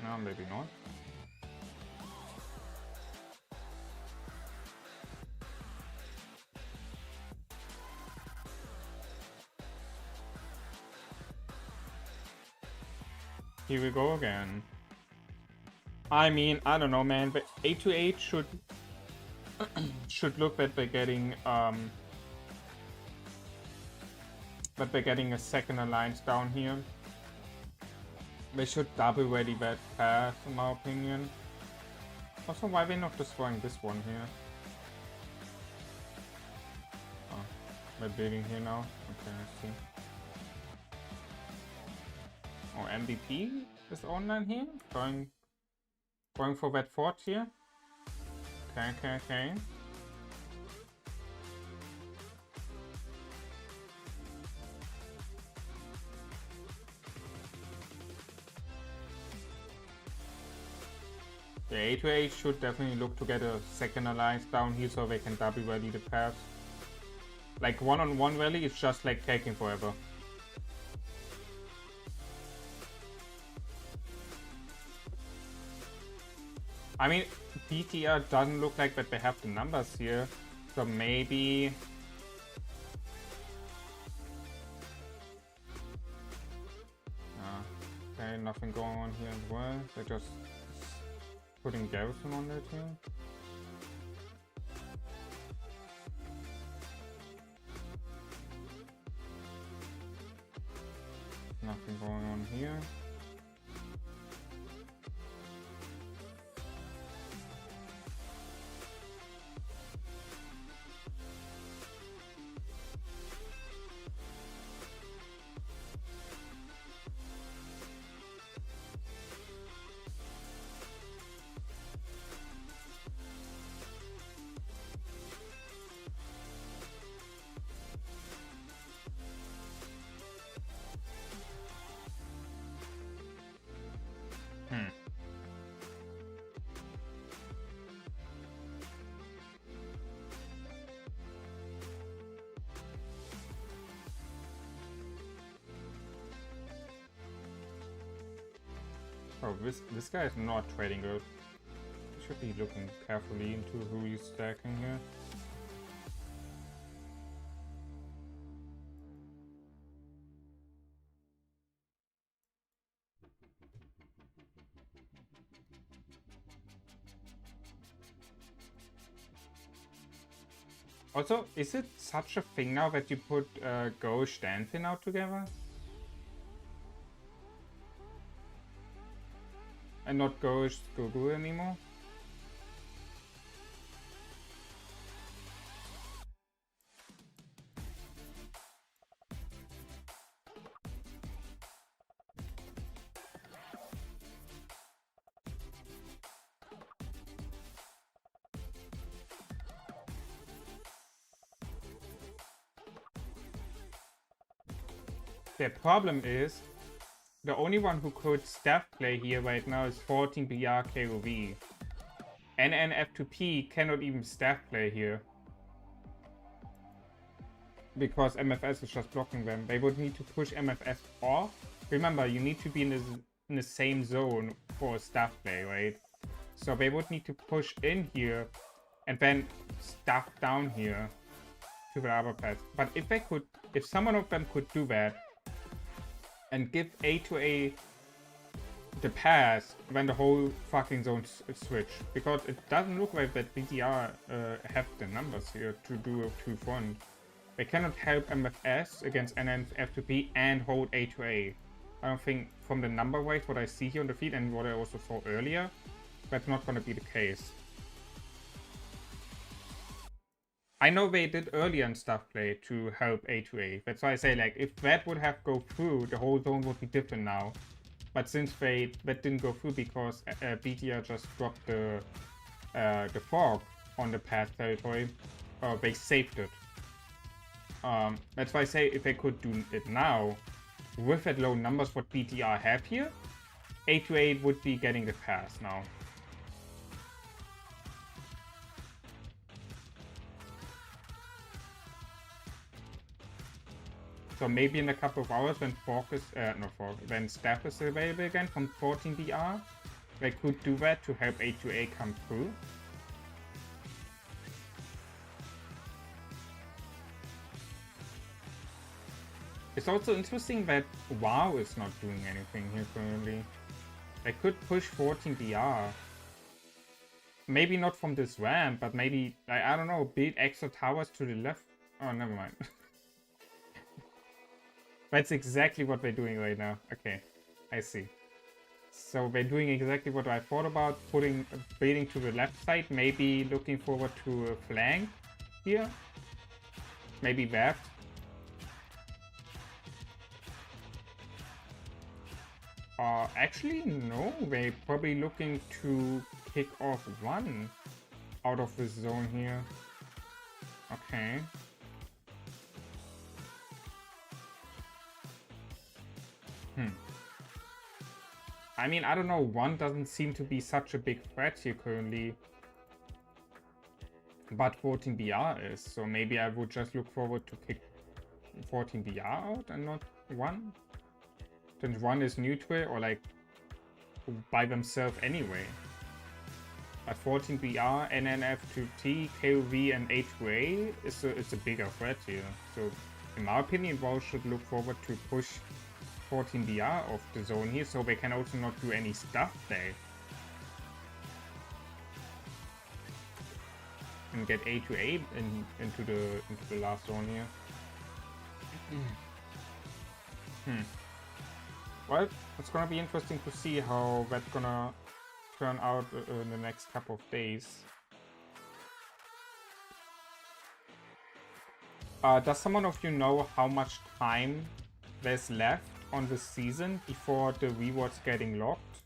No, maybe not. Here we go again. I mean, I don't know, man, but 828 should look that they're getting a second alliance down here. They should double ready that path, in my opinion. Also, why are they not destroying this one here? Oh, they're building here now. Okay, I see. Oh, MVP is online here, going for that fort here. Okay. The 828 should definitely look to get a second alliance down here so they can double rally the path. Like one-on-one rally is just like taking forever. I mean, BTR doesn't look like that they have the numbers here, so maybe... Okay, nothing going on here as well. They're just putting garrison on it here. Nothing going on here. Oh, this guy is not trading good. Should be looking carefully into who he's stacking here. Also, is it such a thing now that you put Ghost and Finn out together? And not Ghost Gugu anymore? The problem is, the only one who could staff play here right now is 14 BR KvK. NNF2P cannot even staff play here. Because MFS is just blocking them. They would need to push MFS off. Remember, you need to be in the same zone for a staff play, right? So they would need to push in here and then staff down here to the other path. But if they could, if someone of them could do that, and give A2A the pass when the whole fucking zone switch. Because it doesn't look like that BTR have the numbers here to do a 2-front. They cannot help MFS against NNF2P and hold A2A. I don't think from the number wise what I see here on the feed and what I also saw earlier, that's not gonna be the case. I know they did earlier in stuff play to help A2A. That's why I say, like, if that would have go through, the whole zone would be different now. But since that didn't go through because BTR just dropped the fog on the path territory, they saved it. That's why I say if they could do it now, with that low numbers what BTR have here, A2A would be getting the pass now. So maybe in a couple of hours when when staff is available again from 14 BR, they could do that to help A2A come through. It's also interesting that WoW is not doing anything here currently. They could push 14 BR. Maybe not from this ramp, but maybe, I don't know, build extra towers to the left. Oh, never mind. That's exactly what they're doing right now. Okay, I see. So they're doing exactly what I thought about, building to the left side, maybe looking forward to a flank here. Maybe that. Actually, no. They're probably looking to kick off one out of this zone here. Okay. I mean, I don't know, one doesn't seem to be such a big threat here currently. But 14 BR is, so maybe I would just look forward to kick 14 BR out and not one. Then one is neutral or like by themselves anyway. But 14 BR, NNF2T, KvK and A2A is a bigger threat here. So in my opinion, WoW should look forward to push 14 BR off the zone here, so they can also not do any stuff there. And get A2A into the last zone here. Well, it's gonna be interesting to see how that's gonna turn out in the next couple of days. Does someone of you know how much time there's left on this season before the rewards getting locked?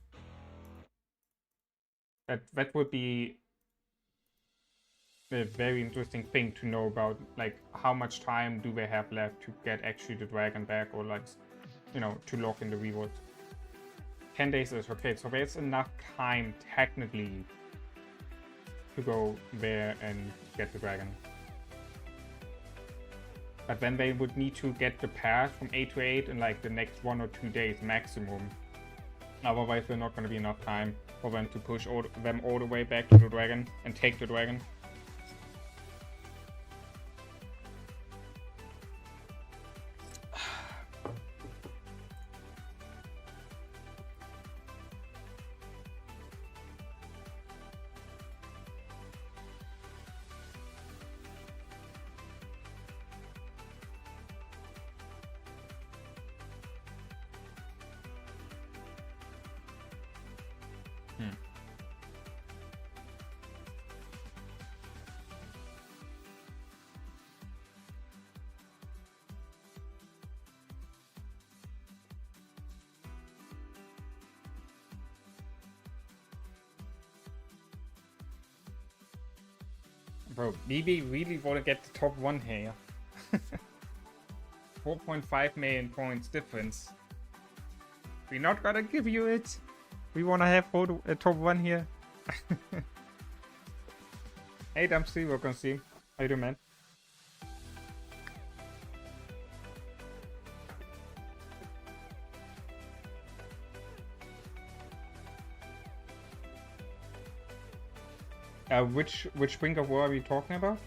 That would be a very interesting thing to know about, like how much time do they have left to get actually the dragon back, or like, you know, to lock in the rewards. 10 days is okay, so there's enough time technically to go there and get the dragon. But then they would need to get the pass from 8 to 8 in like the next 1 or 2 days maximum. Otherwise, there's not going to be enough time for them to push them all the way back to the dragon and take the dragon. Bro, BB really want to get the top 1 here. 4.5 million points difference. We're not gonna give you it. We wanna have a top 1 here. Hey, Dumpsy, welcome to see. How you doing, man? Which Brink of War are we talking about?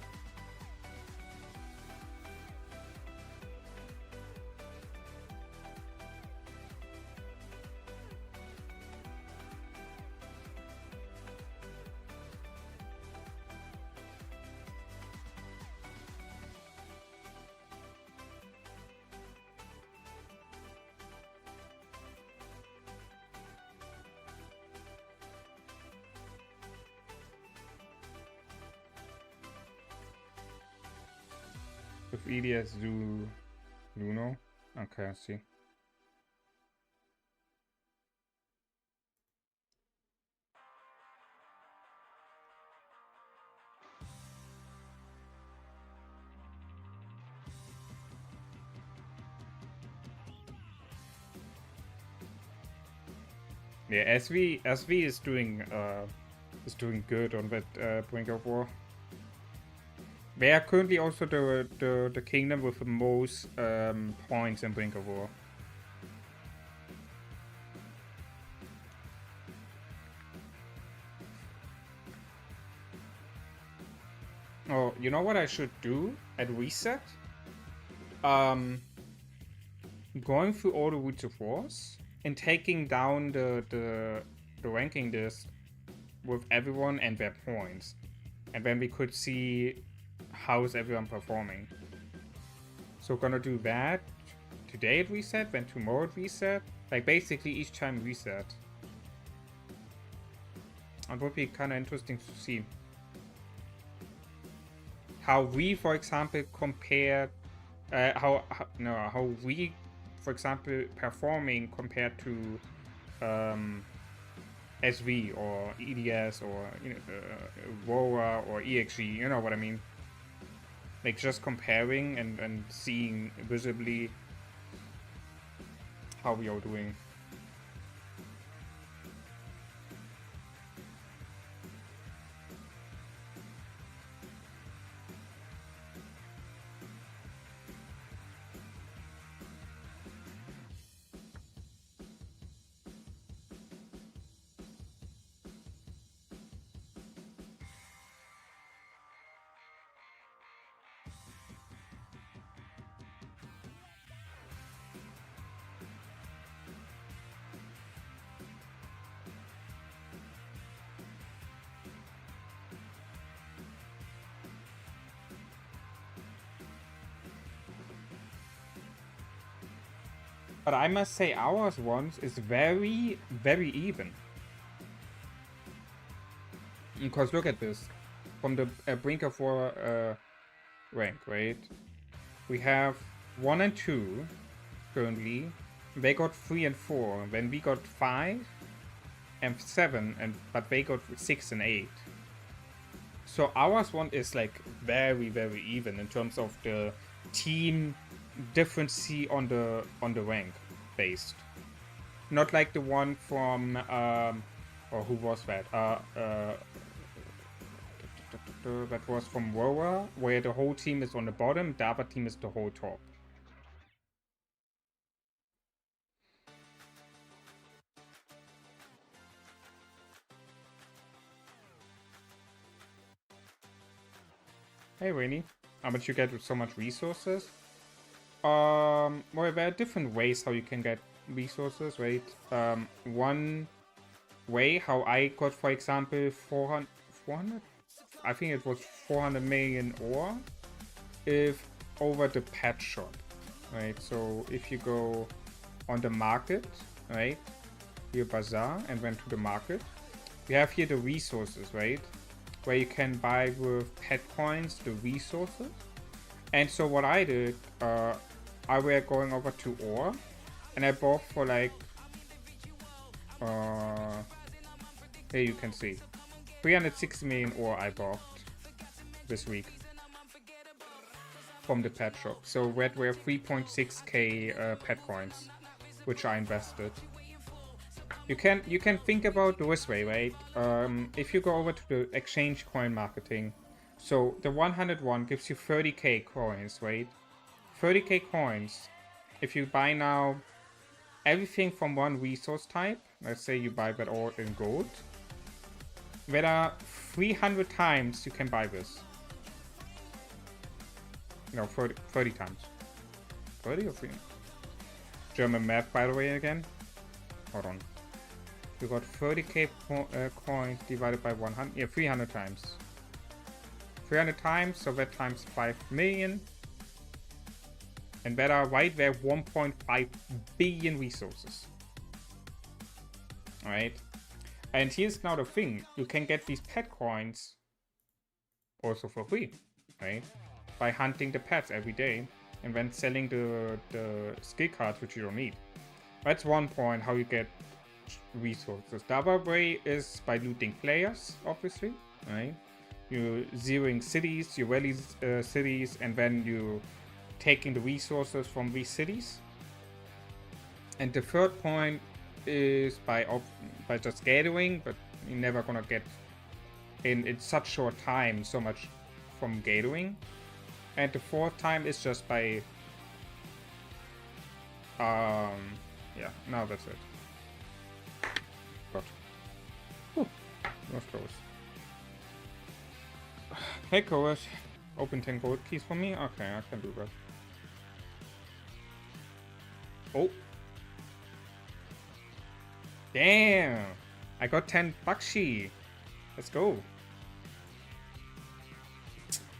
With EDS Luno? Okay, I see. Yeah, SV is doing good on that Brink of War. They are currently also the kingdom with the most points in Brink of War. Oh, you know what I should do at reset? Going through all the Roots of Wars and taking down the ranking list with everyone and their points. And then we could see how's everyone performing. So gonna do that today at reset, then tomorrow at reset. Like basically each time reset. It would be kind of interesting to see how we, for example, compare how we, for example, performing compared to SV or EDS or WoA or EXG. You know what I mean? Like just comparing and seeing visibly how we are doing. But I must say ours once is very, very even. Because look at this. From the Brink of War rank, right? We have 1 and 2 currently. They got 3 and 4. Then we got 5 and 7, but they got 6 and 8. So ours one is like very, very even in terms of the team difference on the rank based, not like the one from or who was that? That was from WoA, where the whole team is on the bottom, the other team is the whole top. Hey, Rainy. How much you get with so much resources? Well, there are different ways how you can get resources, right? One way how I got, for example, 400? I think it was 400 million ore if over the pet shop, right? So if you go on the market, right? Here bazaar and went to the market. We have here the resources, right? Where you can buy with pet coins the resources. And so what I did, I were going over to ore and I bought for like here you can see 360 million ore I bought this week from the pet shop. So that were 3.6k pet coins, which I invested. You can think about this way, right? If you go over to the exchange coin marketing, so the 101 gives you 30k coins, right? 30k coins. If you buy now everything from one resource type, let's say you buy that all in gold, there are 300 times you can buy this. No, 30 times. 30 or 3? German math, by the way, again. Hold on. You got 30k coins divided by 100. Yeah, 300 times. 300 times, so that times 5 million. And that are right there 1.5 billion resources. Alright. And here's now the thing. You can get these pet coins also for free. Right? By hunting the pets every day. And then selling the skill cards which you don't need. That's one point how you get resources. The other way is by looting players, obviously, right? You zeroing cities, you rally cities, and then you taking the resources from these cities. And the third point is by just gathering, but you're never gonna get in such short time so much from gathering. And the fourth time is just by yeah, now that's it. God. Whew. That was close. Hey, Kovac. Open 10 gold keys for me? Okay, I can do that. Oh. Damn. I got 10 bakshi. Let's go.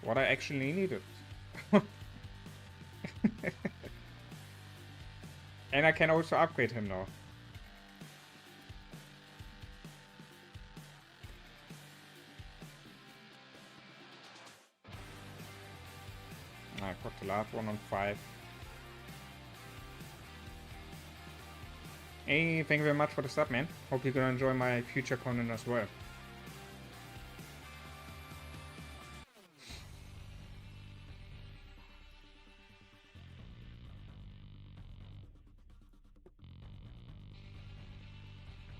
What I actually needed. And I can also upgrade him now. I got the last one on 5. Hey, thank you very much for the sub, man. Hope you're gonna enjoy my future content as well.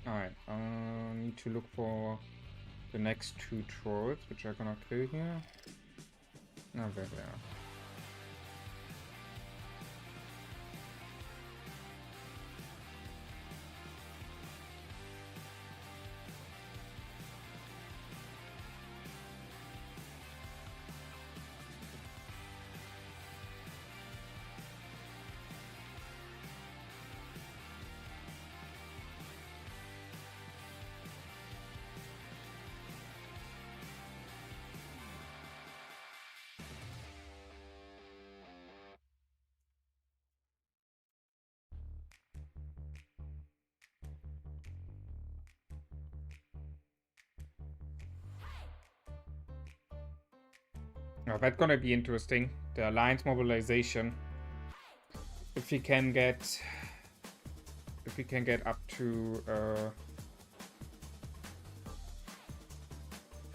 Alright, need to look for the next 2 trolls, which are gonna kill here. Oh, there they are. Now that's gonna be interesting. The alliance mobilization. If we can get up to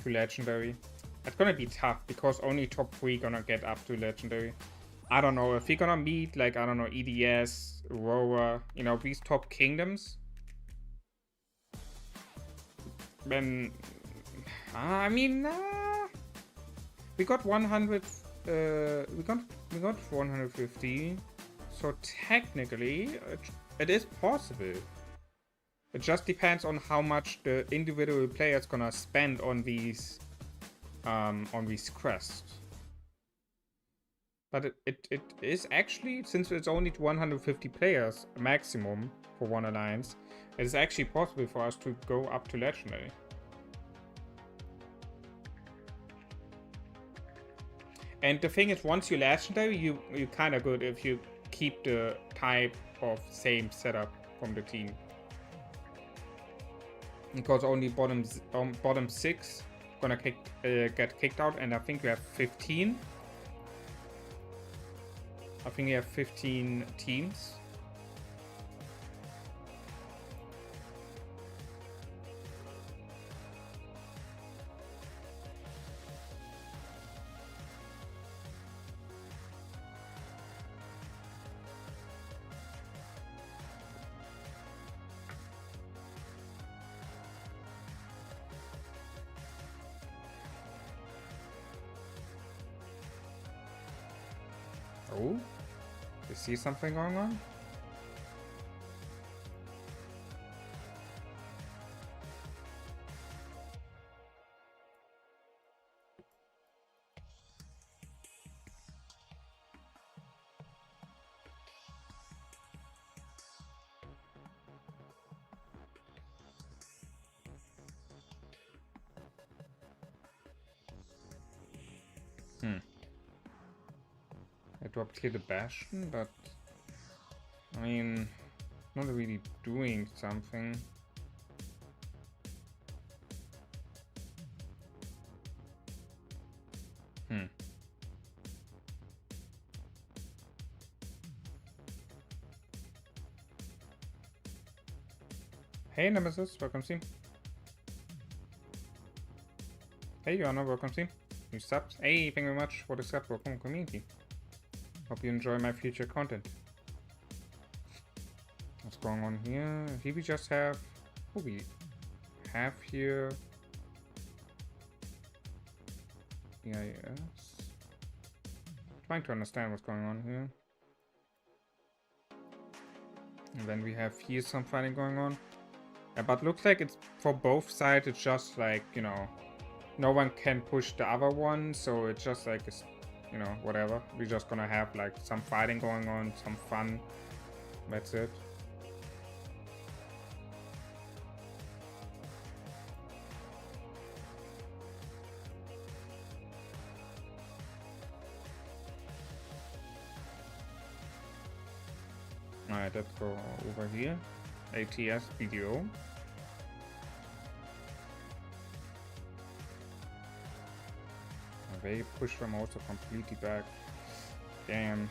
legendary. That's gonna be tough because only top 3 gonna get up to legendary. I don't know if we're gonna meet like, I don't know, EDS, Aurora, you know, these top kingdoms. Then I mean, we got 100. We got 150. So technically, it is possible. It just depends on how much the individual player's gonna spend on these quests. But it is actually, since it's only 150 players maximum for one alliance, it is actually possible for us to go up to legendary. And the thing is, once you're legendary, you're kind of good if you keep the type of same setup from the team. Because only bottom 6 gonna get kicked out, and I think we have 15. I think we have 15 teams. Oh, you see something going on? I dropped here the Bastion, but I mean, not really doing something. Hey Nemesis, welcome team. Hey Joanna, welcome team. New subs. Hey, thank you very much for the sub. Welcome community. Hope you enjoy my future content. What's going on here? Here we just have... What we have here... Yes. Trying to understand what's going on here. And then we have here some fighting going on. Yeah, but looks like it's for both sides. It's just like, you know, no one can push the other one, so it's just like, it's, you know, whatever. We're just gonna have like some fighting going on, some fun. That's it. Alright, let's go over here. ATS video. They push them also completely back. Damn.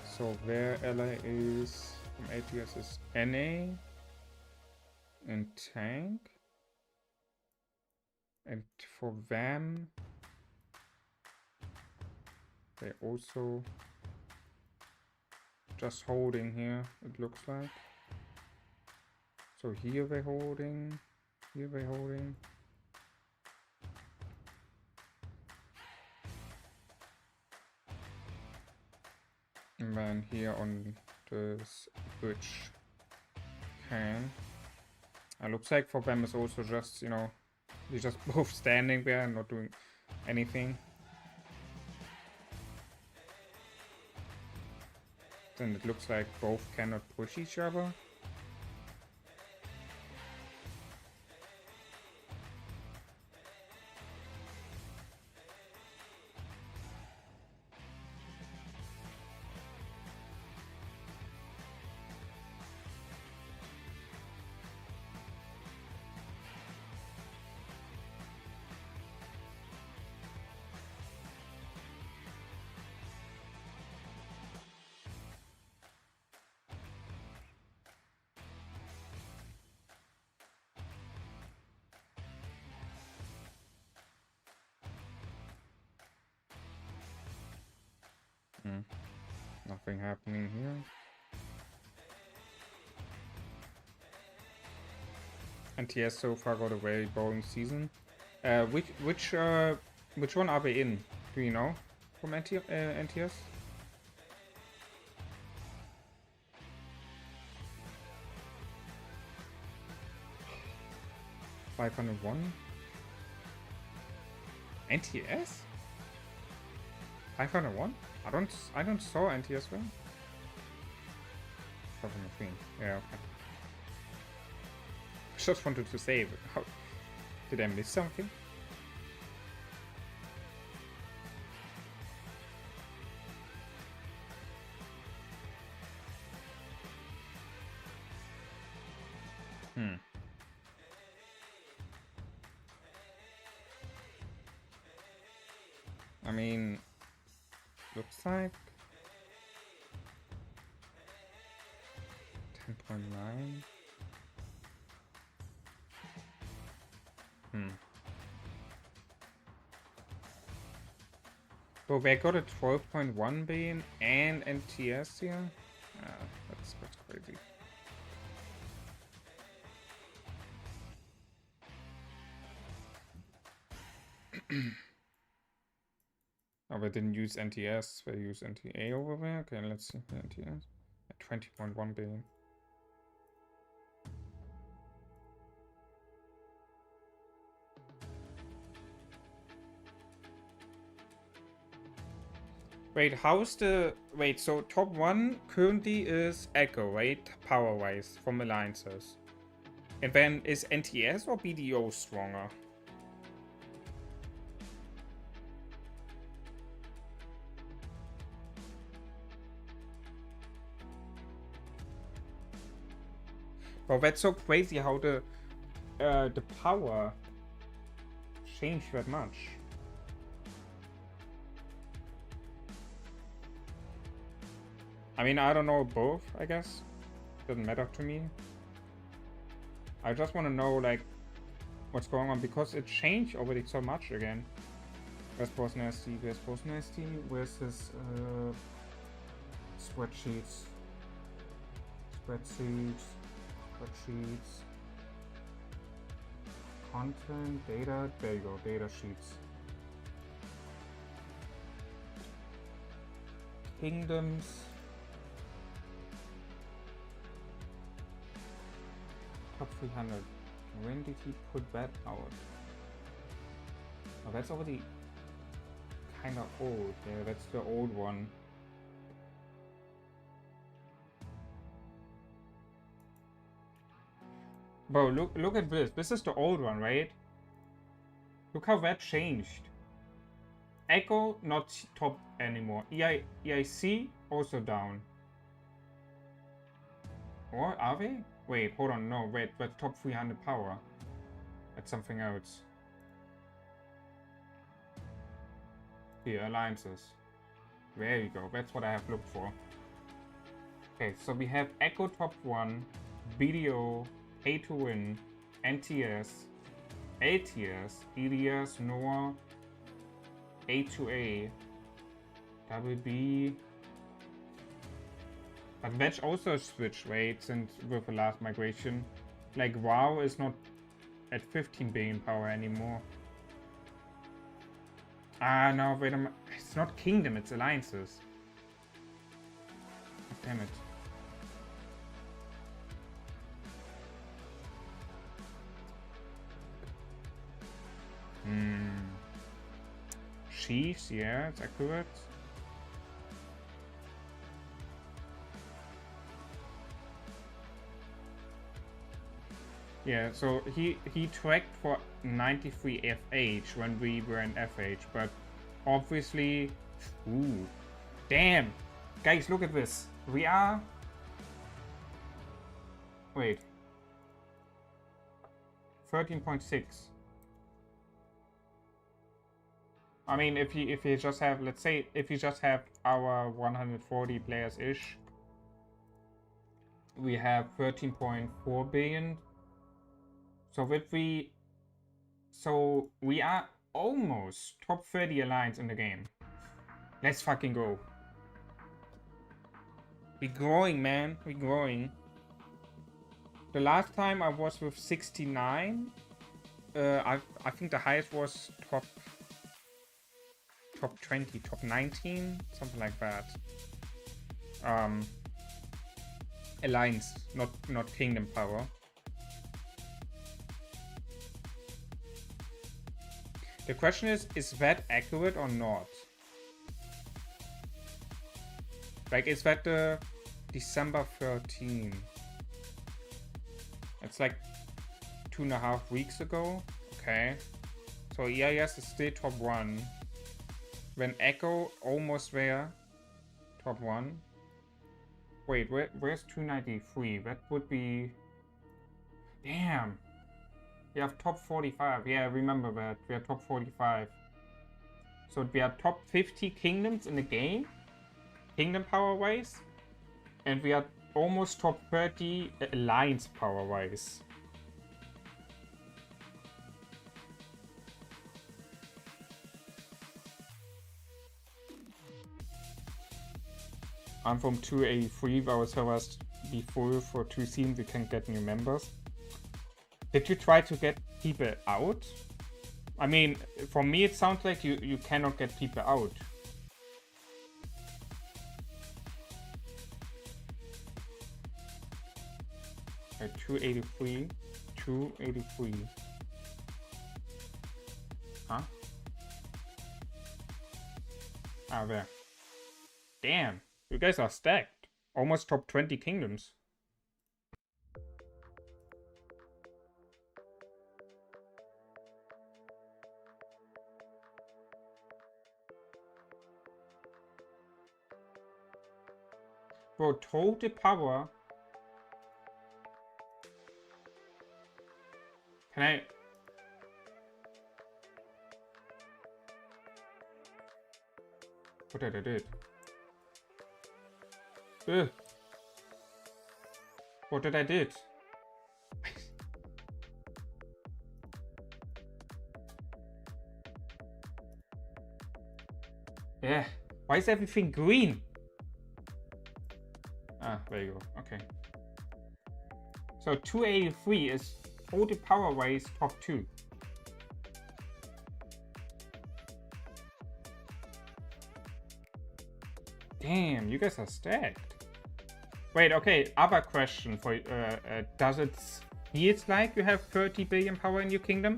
So where ally is from ATS is NA and tank. And for them, they also just holding here, it looks like. So here they're holding, here they're holding. And then here on this bridge can. It looks like for them is also just, you know, they're just both standing there and not doing anything. Then it looks like both cannot push each other. Nothing happening here. NTS so far got a very boring season. Which one are they in? Do you know from NTS? 501. NTS? 501? I don't saw NTS well. 503. Yeah, okay. Just wanted to say, how did I miss something? I mean, looks like 10.9. So they got a 12.1 billion and NTS here. That's crazy. Oh, they didn't use NTS, they use NTA over there. Okay, let's see the NTS. At 20.1 billion. Wait, how's the... Wait, so top 1 currently is Echo, right? Power-wise, from alliances. And then is NTS or BDO stronger? Well, that's so crazy how the power changed that much. I mean, I don't know both, I guess. Doesn't matter to me. I just want to know, like, what's going on, because it changed already so much again. Where's Boss Nasty? Where's Boss Nasty? Where's his spreadsheets? Spreadsheets. Content, data, there you go, data sheets. Kingdoms. Top 300. When did he put that out? Oh, that's already kind of old. Yeah, that's the old one. Bro, look at this. This is the old one, right? Look how that changed. Echo not top anymore. EIC also down. Or are they? Wait, hold on. No, wait. But top 300 power. That's something else. Here, alliances. There you go. That's what I have looked for. Okay, so we have Echo top 1, BDO, Pay to Win, NTS, ATS, EDS, NOAA, A2A, WB. But Wedge also switched, right, since with the last migration. Like, WoW is not at 15 billion power anymore. Ah, no, wait a minute. It's not Kingdom, it's Alliances. Damn it. Chiefs, yeah, it's accurate. Yeah, so he tracked for 93 FH when we were in FH, but obviously, ooh, damn, guys, look at this. We are, wait, 13.6. I mean, if you just have, let's say, if you just have our 140 players ish, we have 13.4 billion. So we are almost top 30 alliance in the game. Let's fucking go. We're growing, man. We're growing. The last time I was with 69. I think the highest was top 20, top 19, something like that. Alliance, not Kingdom power. The question is that accurate or not? Like, is that the December 13? It's like 2.5 weeks ago. Okay. So EIS is still top 1. When Echo almost there. Top 1. Wait, where's 293? That would be... Damn. We have top 45. Yeah, I remember that. We are top 45. So we are top 50 kingdoms in the game. Kingdom power-wise. And we are almost top 30 alliance power-wise. I'm from 283, where our servers be full for 2 seasons, we can get new members. Did you try to get people out? I mean, for me it sounds like you cannot get people out. At 283. 283. Huh? Ah, there. Damn. You guys are stacked. Almost top 20 kingdoms. Bro, total power. Can I... What did I do? Ugh. What did I do? Yeah. Why is everything green? Ah, there you go. Okay. So 283 is total power-wise top 2. Damn, you guys are stacked. Wait, okay, other question for does it feel like you have 30 billion power in your kingdom?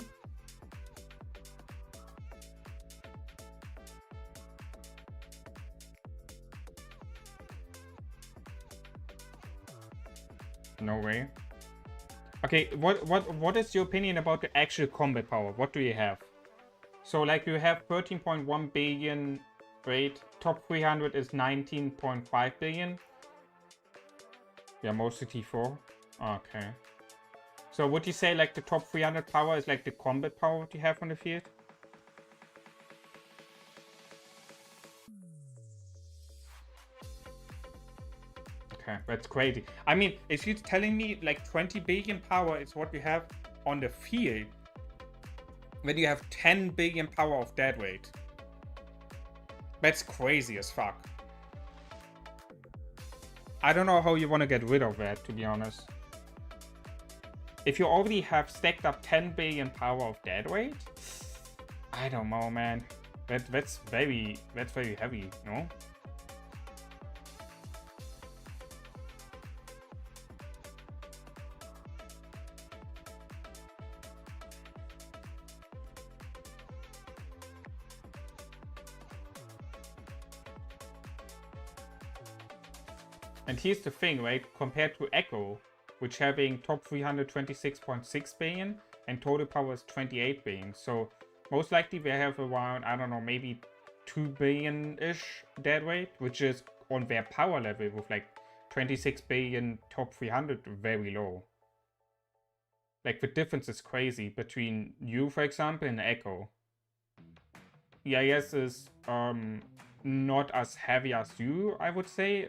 No way. Okay, what is your opinion about the actual combat power? What do you have? So like you have 13.1 billion. Wait, top 300 is 19.5 billion. Yeah, mostly T4. Okay. So would you say like the top 300 power is like the combat power what you have on the field? Okay, that's crazy. I mean, if you're telling me like 20 billion power is what we have on the field, when you have 10 billion power of dead weight, that's crazy as fuck. I don't know how you want to get rid of that, to be honest. If you already have stacked up 10 billion power of dead weight, I don't know, man. That's very heavy, no? And here's the thing, right? Compared to Echo, which having top 326.6 billion and total power is 28 billion. So most likely they have around, I don't know, maybe 2 billion-ish dead weight, which is on their power level with like 26 billion top 300 very low. Like the difference is crazy between you, for example, and Echo. EIS is not as heavy as you, I would say,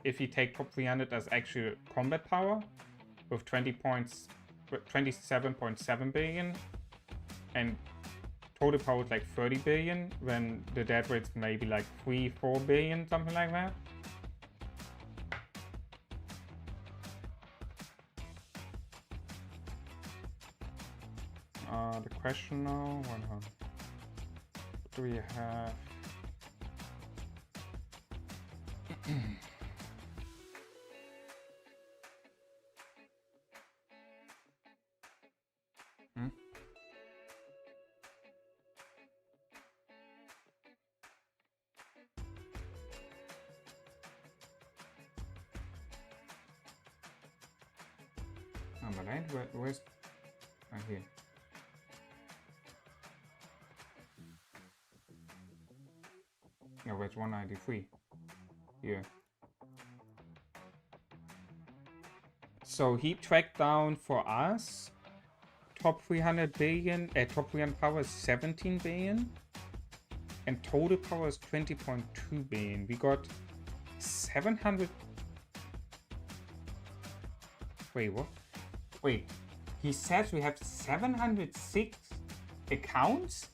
if you take top 300 as actual combat power with 27.7 billion and total power is like 30 billion when the dead rate's maybe like 3-4 billion, something like that. The question now, what do we have? right? Where's... Right here. No, where's 193? Here. So he tracked down for us top 300 billion, top 300 power is 17 billion, and total power is 20.2 billion. We got 700. Wait, what? Wait, he says we have 706 accounts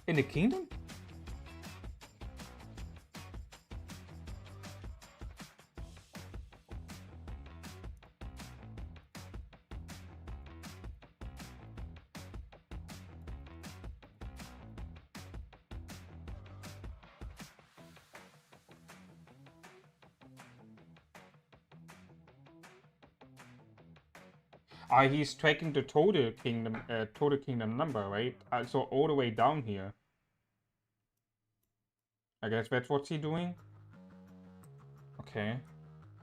in the kingdom? He's tracking the total kingdom number, right? So all the way down here. I guess that's what's he doing. Okay,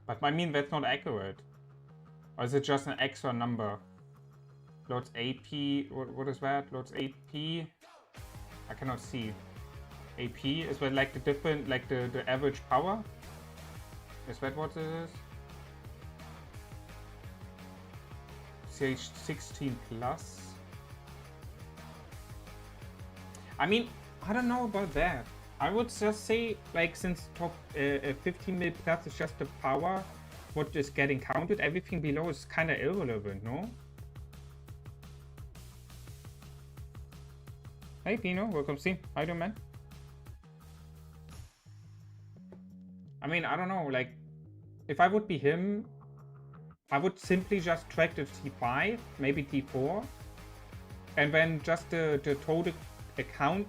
but I mean that's not accurate. Or is it just an extra number? Loads AP. What is that? Loads AP. I cannot see. AP is that like the different, like the average power? Is that what it is? CH16 plus. I mean, I don't know about that. I would just say, like, since top 15 mil plus is just the power, what is getting counted, everything below is kind of irrelevant, no? Hey Pino, welcome to How you doing, man? I mean, I don't know, like, if I would be him, I would simply just track the T5, maybe T4, and then just the total account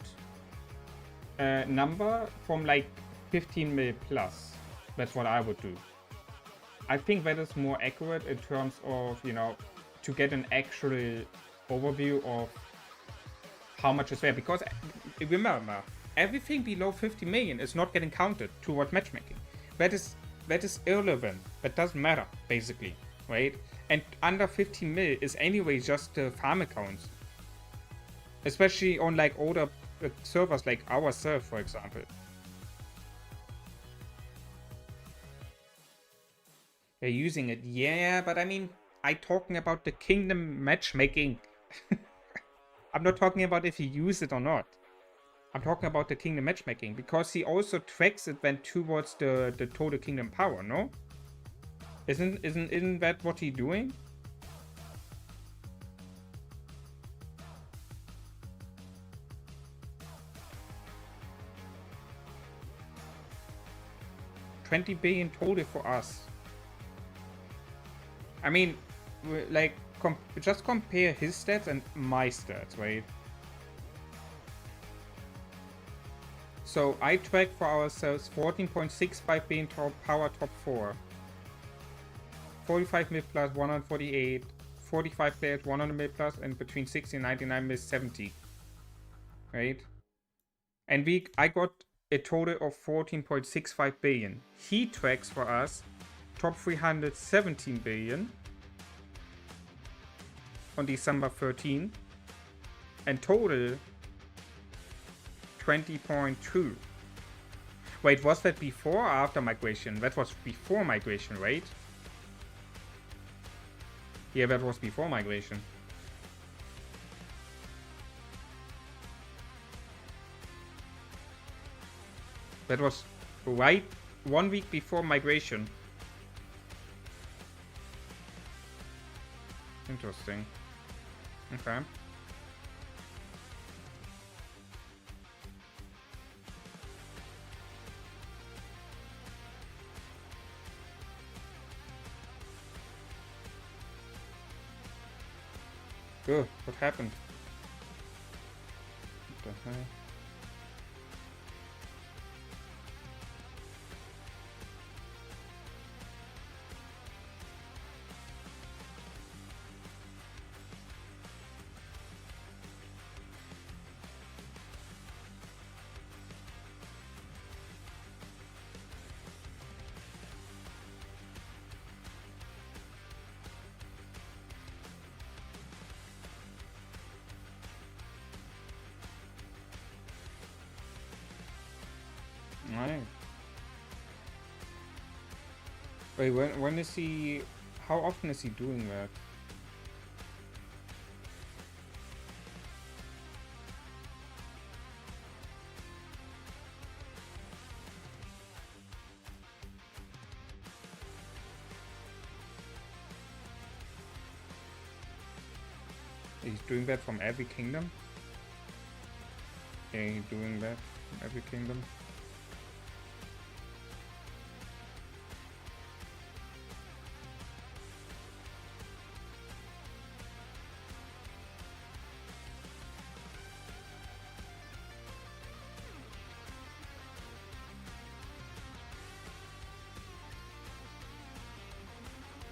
number from like 15 mil plus. That's what I would do. I think that is more accurate in terms of, you know, to get an actual overview of how much is there. Because remember, everything below 50 million is not getting counted towards matchmaking. That is irrelevant. That doesn't matter, basically, right? And under 15 mil is anyway just the farm accounts. Especially on like older servers like our server, for example. They're using it, yeah, but I mean, I'm talking about the kingdom matchmaking. I'm not talking about if you use it or not. I'm talking about the kingdom matchmaking because he also tracks it then towards the total kingdom power, no? Isn't that what he's doing? $20 billion total for us. I mean, like, just compare his stats and my stats, right? So I track for ourselves 14.65 billion top power top 4. 45 mil plus 148. 45 players 100 mil plus, and between 60 and 99 mil 70. Right? And I got a total of 14.65 billion. He tracks for us top 317 billion on December 13, and total 20.2. Wait, was that before or after migration? That was before migration, right? Yeah, that was before migration. That was right 1 week before migration. Interesting. Okay. Oh, what happened? What the hell? Right. Wait, when is he... How often is he doing that? He's doing that from every kingdom? Yeah, he's doing that from every kingdom.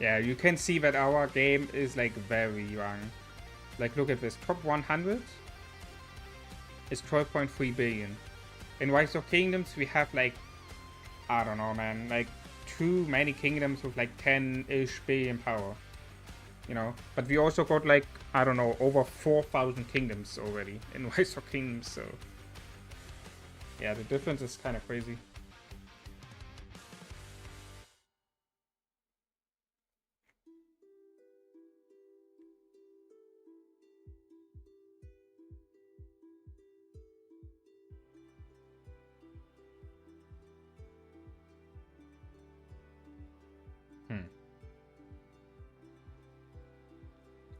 Yeah, you can see that our game is like very young. Like, look at this. Top 100 is 12.3 billion. In Rise of Kingdoms, we have like, I don't know, man, like too many kingdoms with like 10-ish billion power. You know? But we also got like, I don't know, over 4,000 kingdoms already in Rise of Kingdoms, so. Yeah, the difference is kind of crazy.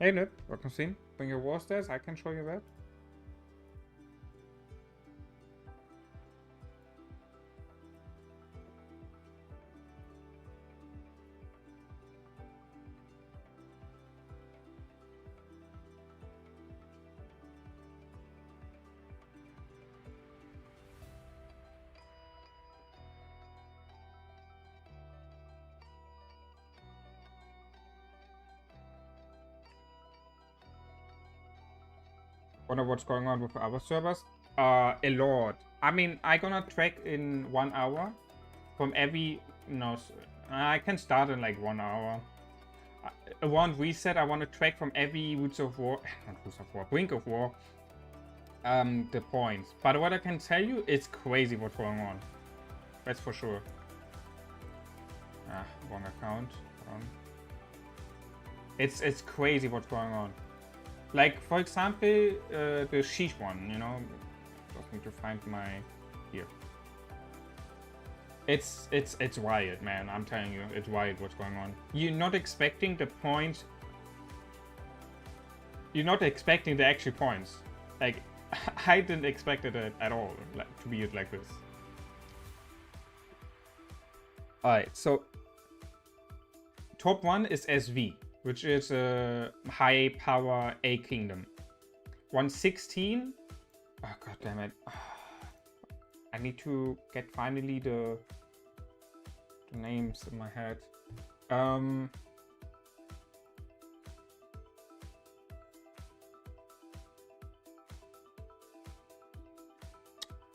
Hey Nip, welcome in. Bring your war stats, I can show you that. Wonder what's going on with our servers. A lot. I mean, I'm gonna track in 1 hour from every, no, I can start in like 1 hour. Around reset, I want to track from every Roots of War, not Roots of War, Brink of War, the points. But what I can tell you, it's crazy what's going on. That's for sure. Ah, wrong account. It's crazy what's going on. Like, for example, the Sheesh one, you know, just need to find my, here. It's wild, man, I'm telling you, it's wild what's going on. You're not expecting the points, you're not expecting the actual points. Like, I didn't expect it at all, like, to be like this. Alright, so, top one is SV. Which is a high power A kingdom. 116. Oh god damn it. I need to get finally the names in my head.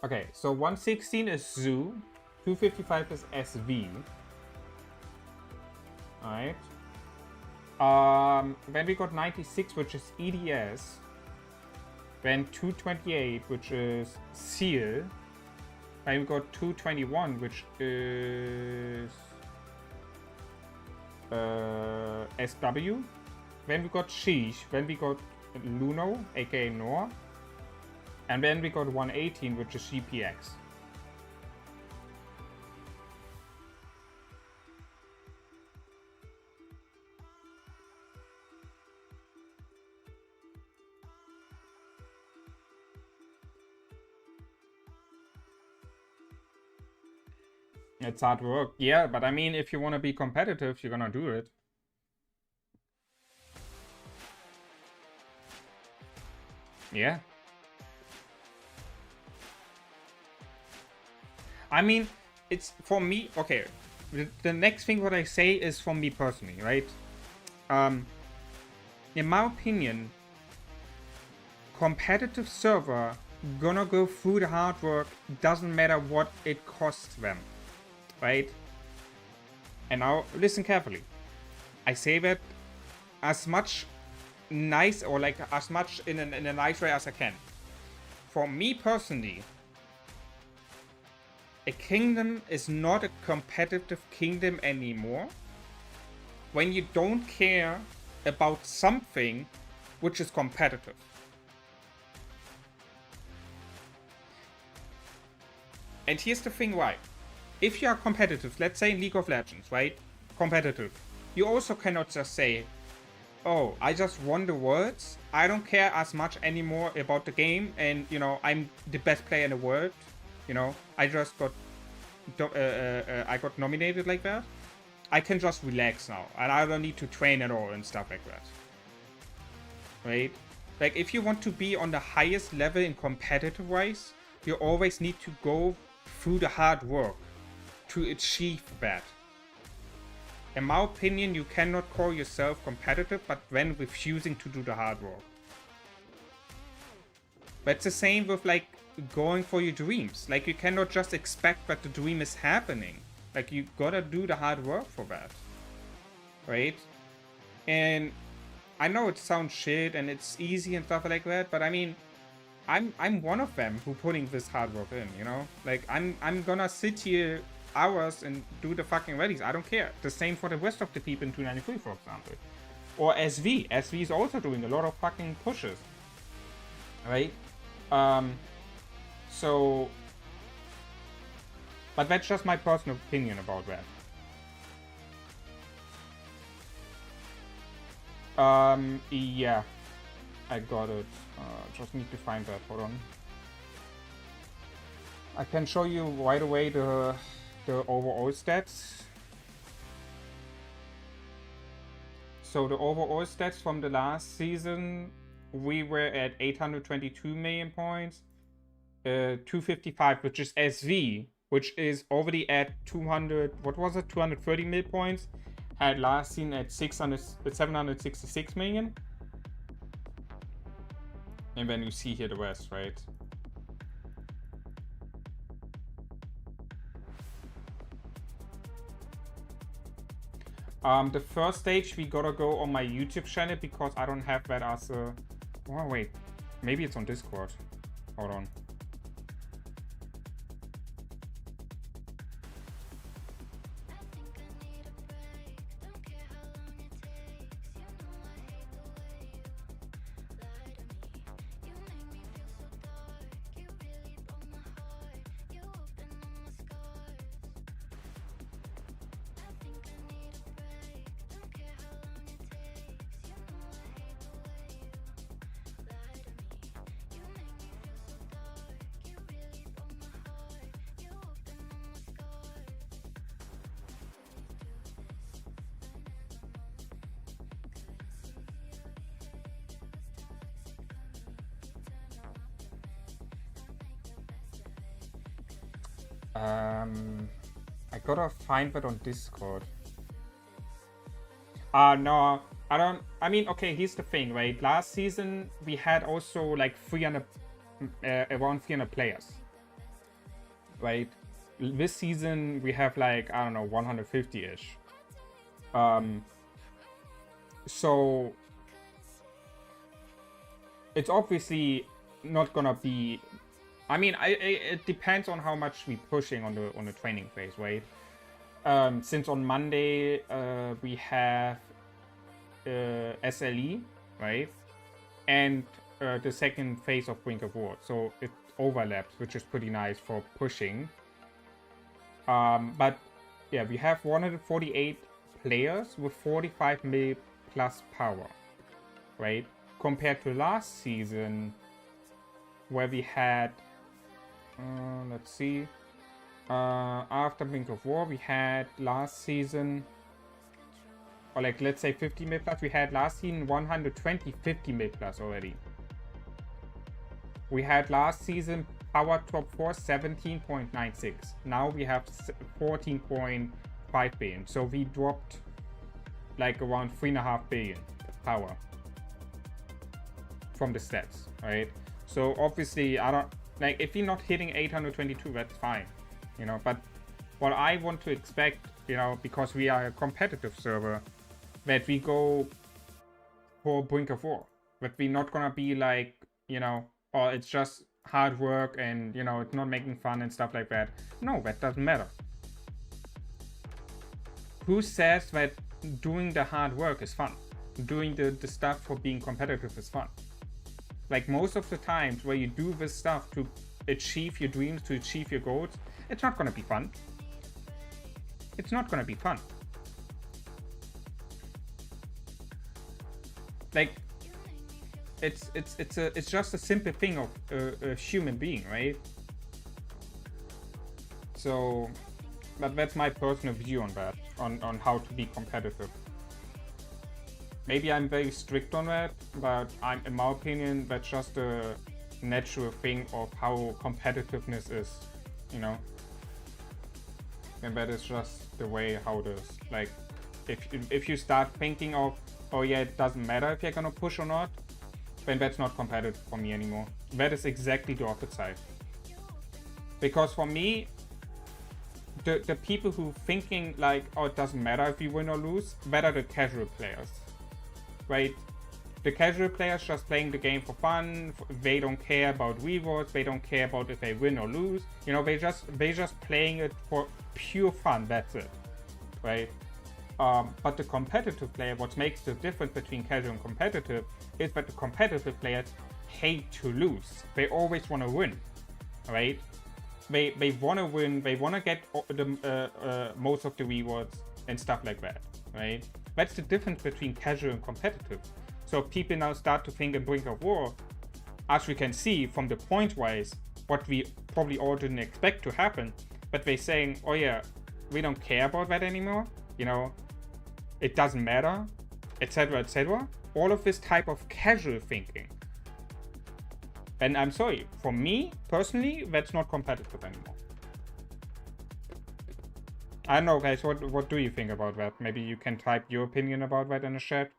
Okay, so 116 is Zoo, 255 is SV. Alright. Then we got 96, which is EDS. Then 228, which is Seal. Then we got 221, which is SW. Then we got Sheesh. Then we got Luno, aka Noah. And then we got 118, which is GPX. It's hard work, yeah, but I mean, if you want to be competitive, you're gonna do it. Yeah. I mean, it's for me, okay, the next thing what I say is for me personally, right? In my opinion, competitive server gonna go through the hard work, doesn't matter what it costs them. Right? And now listen carefully. I say that as much nice or like as much in a nice way as I can. For me personally, a kingdom is not a competitive kingdom anymore when you don't care about something which is competitive. And here's the thing why. If you are competitive, let's say in League of Legends, right? Competitive. You also cannot just say, oh, I just won the worlds. I don't care as much anymore about the game. And, you know, I'm the best player in the world. You know, I just got nominated like that. I can just relax now. And I don't need to train at all and stuff like that. Right? Like, if you want to be on the highest level in competitive wise, you always need to go through the hard work to achieve that. In my opinion, you cannot call yourself competitive, but when refusing to do the hard work. But it's the same with, like, going for your dreams. Like, you cannot just expect that the dream is happening. Like, you gotta do the hard work for that. Right? And I know it sounds shit and it's easy and stuff like that, but I mean, I'm one of them who putting this hard work in, you know? Like, I'm gonna sit here hours and do the fucking readies. I don't care. The same for the rest of the people in 293, for example. Or SV. SV is also doing a lot of fucking pushes. Right? So... But that's just my personal opinion about that. Yeah. I got it. Just need to find that. Hold on. I can show you right away the overall stats. So the overall stats from the last season, we were at 822 million points. 255, which is SV, which is already at 200, what was it? 230 million points. Had last seen at 766 million. And then you see here the rest, right? The first stage we gotta go on my YouTube channel because I don't have that as a... Oh wait, maybe it's on Discord. Hold on. I gotta find that on Discord. No, I don't. I mean, okay, here's the thing, right? Last season we had also like 300, around 300 players, right? This season we have like, I don't know, 150-ish. So it's obviously not gonna be. I mean, it depends on how much we're pushing on the training phase, right? Since on Monday we have SLE, right? And the second phase of BRINK Award, so it overlaps, which is pretty nice for pushing. But yeah, we have 148 players with 45 mil plus power, right? Compared to last season, where we had let's see. After BRINK of War, we had last season, or like let's say 50 mil plus. We had last season 120 50 mil plus already. We had last season power top 4 17.96. Now we have 14.5 billion. So we dropped like around 3.5 billion power from the stats, right? So obviously I don't. Like, if you're not hitting 822, that's fine, you know, but what I want to expect, you know, because we are a competitive server, that we go for BRINK of War, that we're not gonna be like, you know, or it's just hard work and, you know, it's not making fun and stuff like that. No, that doesn't matter. Who says that doing the hard work is fun? Doing the stuff for being competitive is fun. Like, most of the times where you do this stuff to achieve your dreams, to achieve your goals, it's not gonna be fun. It's not gonna be fun. Like, it's just a simple thing of a human being, right? So, but that's my personal view on that, on how to be competitive. Maybe I'm very strict on that, but in my opinion, that's just a natural thing of how competitiveness is, you know? And that is just the way how it is. Like, if you start thinking of, oh yeah, it doesn't matter if you're gonna push or not, then that's not competitive for me anymore. That is exactly the opposite side. Because for me, the people who thinking like, oh, it doesn't matter if you win or lose, that are the casual players, right? The casual players just playing the game for fun. They don't care about rewards. They don't care about if they win or lose. You know, they just playing it for pure fun. That's it, right? But the competitive player, what makes the difference between casual and competitive is that the competitive players hate to lose. They always want to win, right? They want to win. They want to get the most of the rewards and stuff like that, right? That's the difference between casual and competitive. So people now start to think in Brink of War, as we can see from the point-wise, what we probably all didn't expect to happen, but they're saying, oh yeah, we don't care about that anymore, you know, it doesn't matter, etc., etc. All of this type of casual thinking. And I'm sorry, for me, personally, that's not competitive anymore. I don't know, guys, what do you think about that? Maybe you can type your opinion about that in the chat.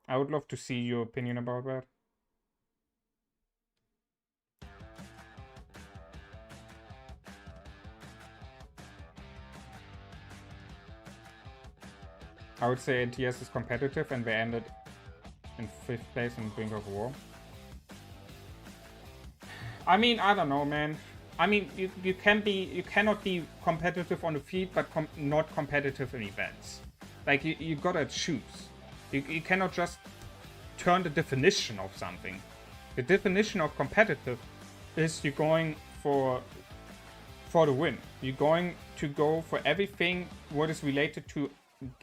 I would love to see your opinion about that. I would say NTS is competitive and they ended in 5th place in Brink of War. I mean, I don't know, man. I mean, you cannot be competitive on the field, but not competitive in events. Like, you gotta choose. You cannot just turn the definition of something. The definition of competitive is you're going for the win. You're going to go for everything what is related to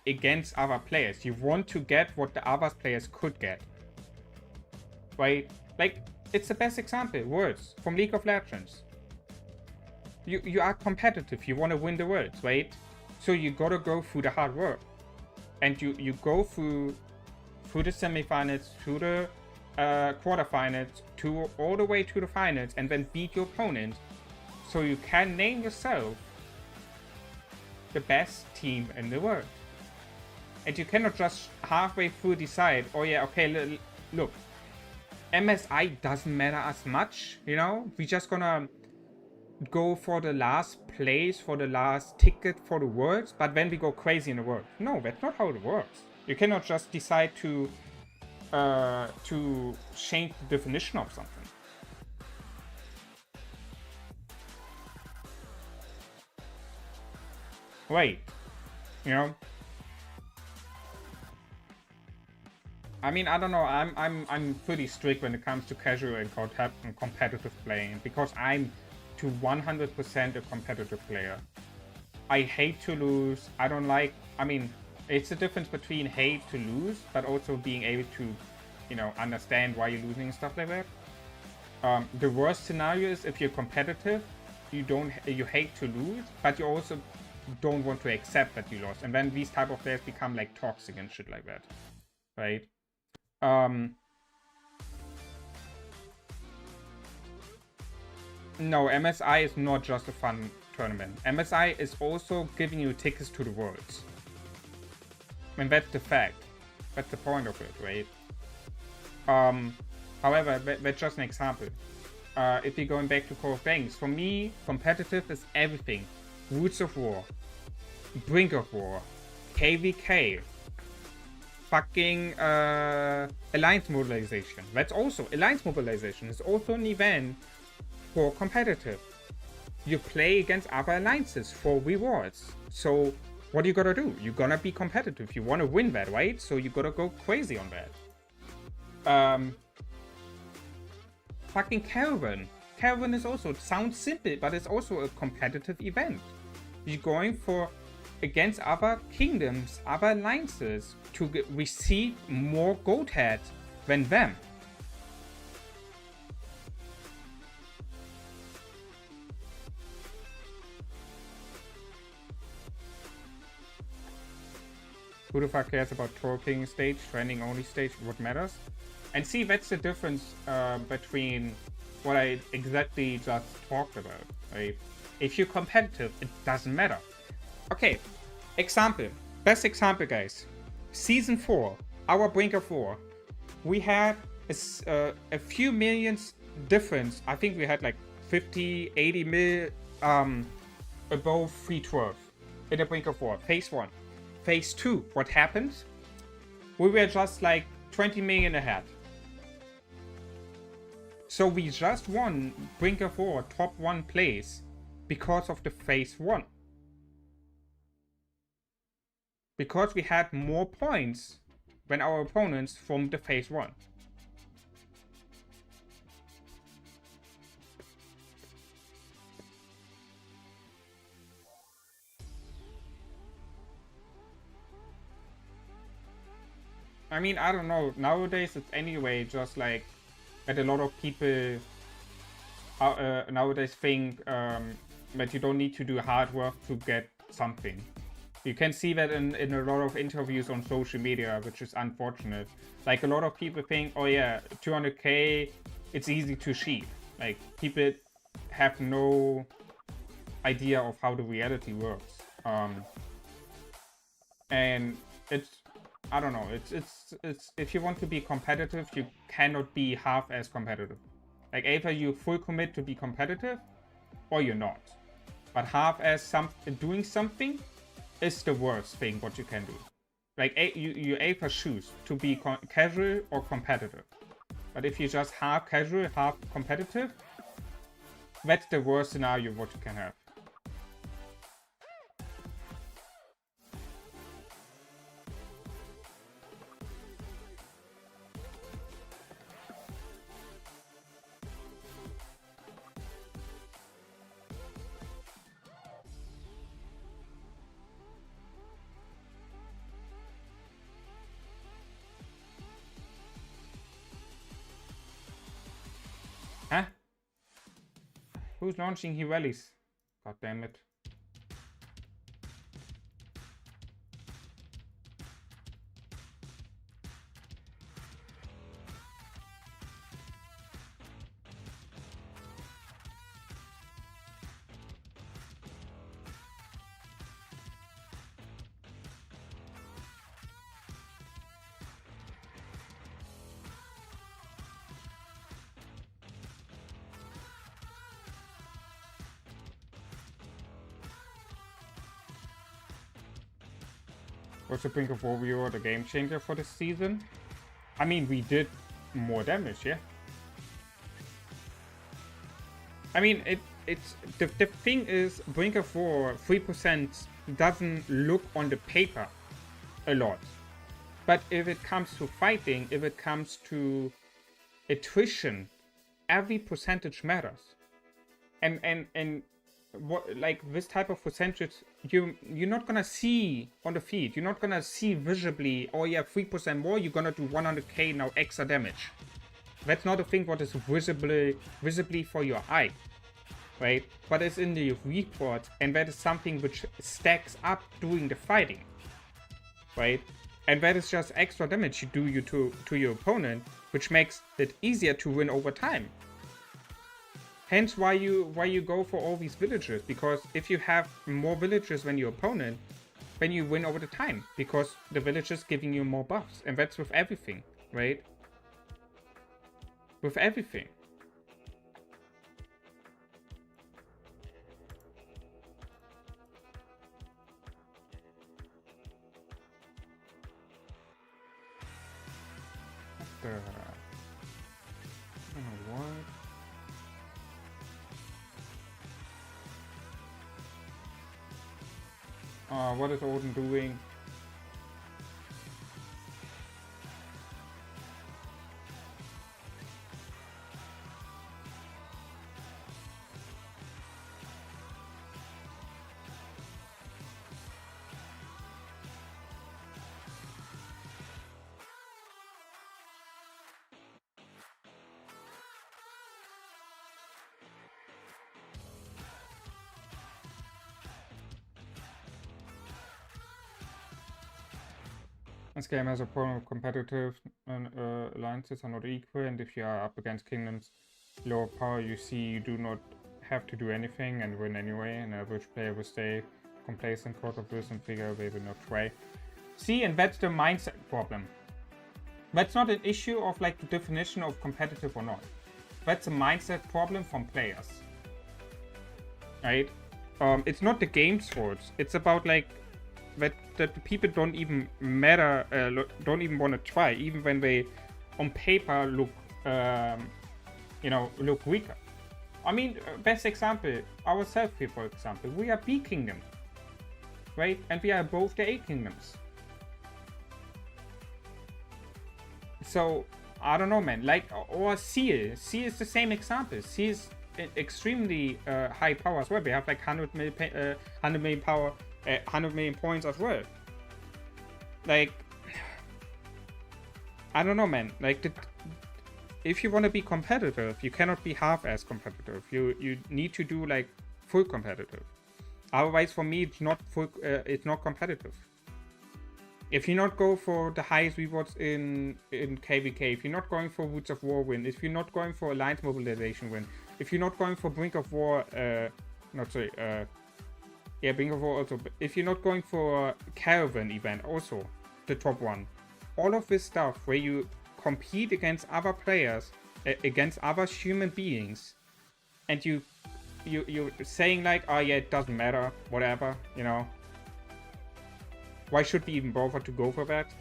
against other players. You want to get what the other players could get. Right? Like, it's the best example. Worlds from League of Legends. You are competitive. You want to win the Worlds, right? So you gotta go through the hard work. And you go through the semifinals, through the quarterfinals, all the way to the finals, and then beat your opponent, so you can name yourself the best team in the world. And you cannot just halfway through decide, oh yeah, okay, look, MSI doesn't matter as much, you know, we just gonna go for the last place, for the last ticket for the Worlds, but then we go crazy in the World. No, that's not how it works. You cannot just decide to change the definition of something. Wait, you know. I mean, I don't know. I'm pretty strict when it comes to casual and competitive playing because I'm to 100% a competitive player. I hate to lose. I don't like. I mean, it's the difference between hate to lose, but also being able to, you know, understand why you're losing and stuff like that. The worst scenario is if you're competitive, you hate to lose, but you also don't want to accept that you lost, and then these type of players become like toxic and shit like that, right? No, MSI is not just a fun tournament. MSI is also giving you tickets to the Worlds. And that's the fact. That's the point of it, right? However, that's just an example. If you're going back to core things, for me, competitive is everything. Roots of War, Brink of War, KvK, fucking Alliance Mobilization. That's also, Alliance Mobilization is also an event for competitive. You play against other alliances for rewards. So what you gotta do? You gonna be competitive. You wanna win that, right? So you gotta go crazy on that. Fucking Caravan. Caravan is also, it sounds simple, but it's also a competitive event. You're going for against other kingdoms, other alliances to receive more gold heads than them. Who the fuck cares about talking stage, training only stage, what matters? And see, that's the difference between what I exactly just talked about, right? If you're competitive, it doesn't matter. Okay, example. Best example, guys. Season 4, our BRINK 4. We had a few millions difference. I think we had like 50, 80 mil above 312 in the BRINK 4, phase 1. Phase 2, what happened? We were just like 20 million ahead. So we just won BRINK 4 top 1 place because of the phase 1. Because we had more points than our opponents from the phase 1. I mean, I don't know. Nowadays, it's anyway just like that a lot of people nowadays think that you don't need to do hard work to get something. You can see that in a lot of interviews on social media, which is unfortunate. Like a lot of people think, oh yeah, 200k, it's easy to achieve. Like people have no idea of how the reality works. And it's, I don't know, it's if you want to be competitive, you cannot be half as competitive. Like either you full commit to be competitive or you're not. But half as doing something is the worst thing what you can do. Like you either choose to be casual or competitive. But if you just half casual, half competitive, that's the worst scenario what you can have. Huh? Who's launching Hivelis? God damn it. Was the BRINK 4 viewer the game changer for this season? I mean, we did more damage, yeah. I mean, it's the thing is, BRINK 4 3% doesn't look on the paper a lot, but if it comes to fighting, if it comes to attrition, every percentage matters. And what, like this type of percentage, you're not gonna see on the feed. You're not gonna see visibly, oh yeah, 3% more, you're gonna do 100k now extra damage. That's not a thing what is visibly for your eye, right? But it's in the report, and that is something which stacks up during the fighting, right? And that is just extra damage you do to your opponent, which makes it easier to win over time. Hence why you go for all these villagers, because if you have more villagers than your opponent, then you win over the time, because the villagers giving you more buffs, and that's with everything, right? With everything. What the? I don't know what. What is Odin doing? This game has a problem of competitive and alliances are not equal, and if you are up against kingdoms lower power, you see you do not have to do anything and win anyway. An average player will stay complacent, caught of this, and figure they will not try. See, and that's the mindset problem. That's not an issue of like the definition of competitive or not. That's a mindset problem from players, right? It's not the game's fault. It's about like that the people don't even matter, don't even want to try, even when they on paper look, look weaker. I mean, best example, ourselves here, for example, we are B kingdom, right? And we are both the A kingdoms. So I don't know, man. Like, or Seal. Seal is the same example. Seal is extremely high power as well. We have like 100 million power. 100 million points as well. Like, I don't know, man. Like, if you want to be competitive, you cannot be half-ass competitive. You need to do like full competitive. Otherwise, for me, it's not full. It's not competitive. If you're not go for the highest rewards in KvK, if you're not going for Woods of War win, if you're not going for Alliance Mobilization win, if you're not going for Brink of War, yeah, Brink of War also. If you're not going for Caravan event, also the top one. All of this stuff where you compete against other players, against other human beings, and you're saying like, oh yeah, it doesn't matter, whatever, you know. Why should we even bother to go for that?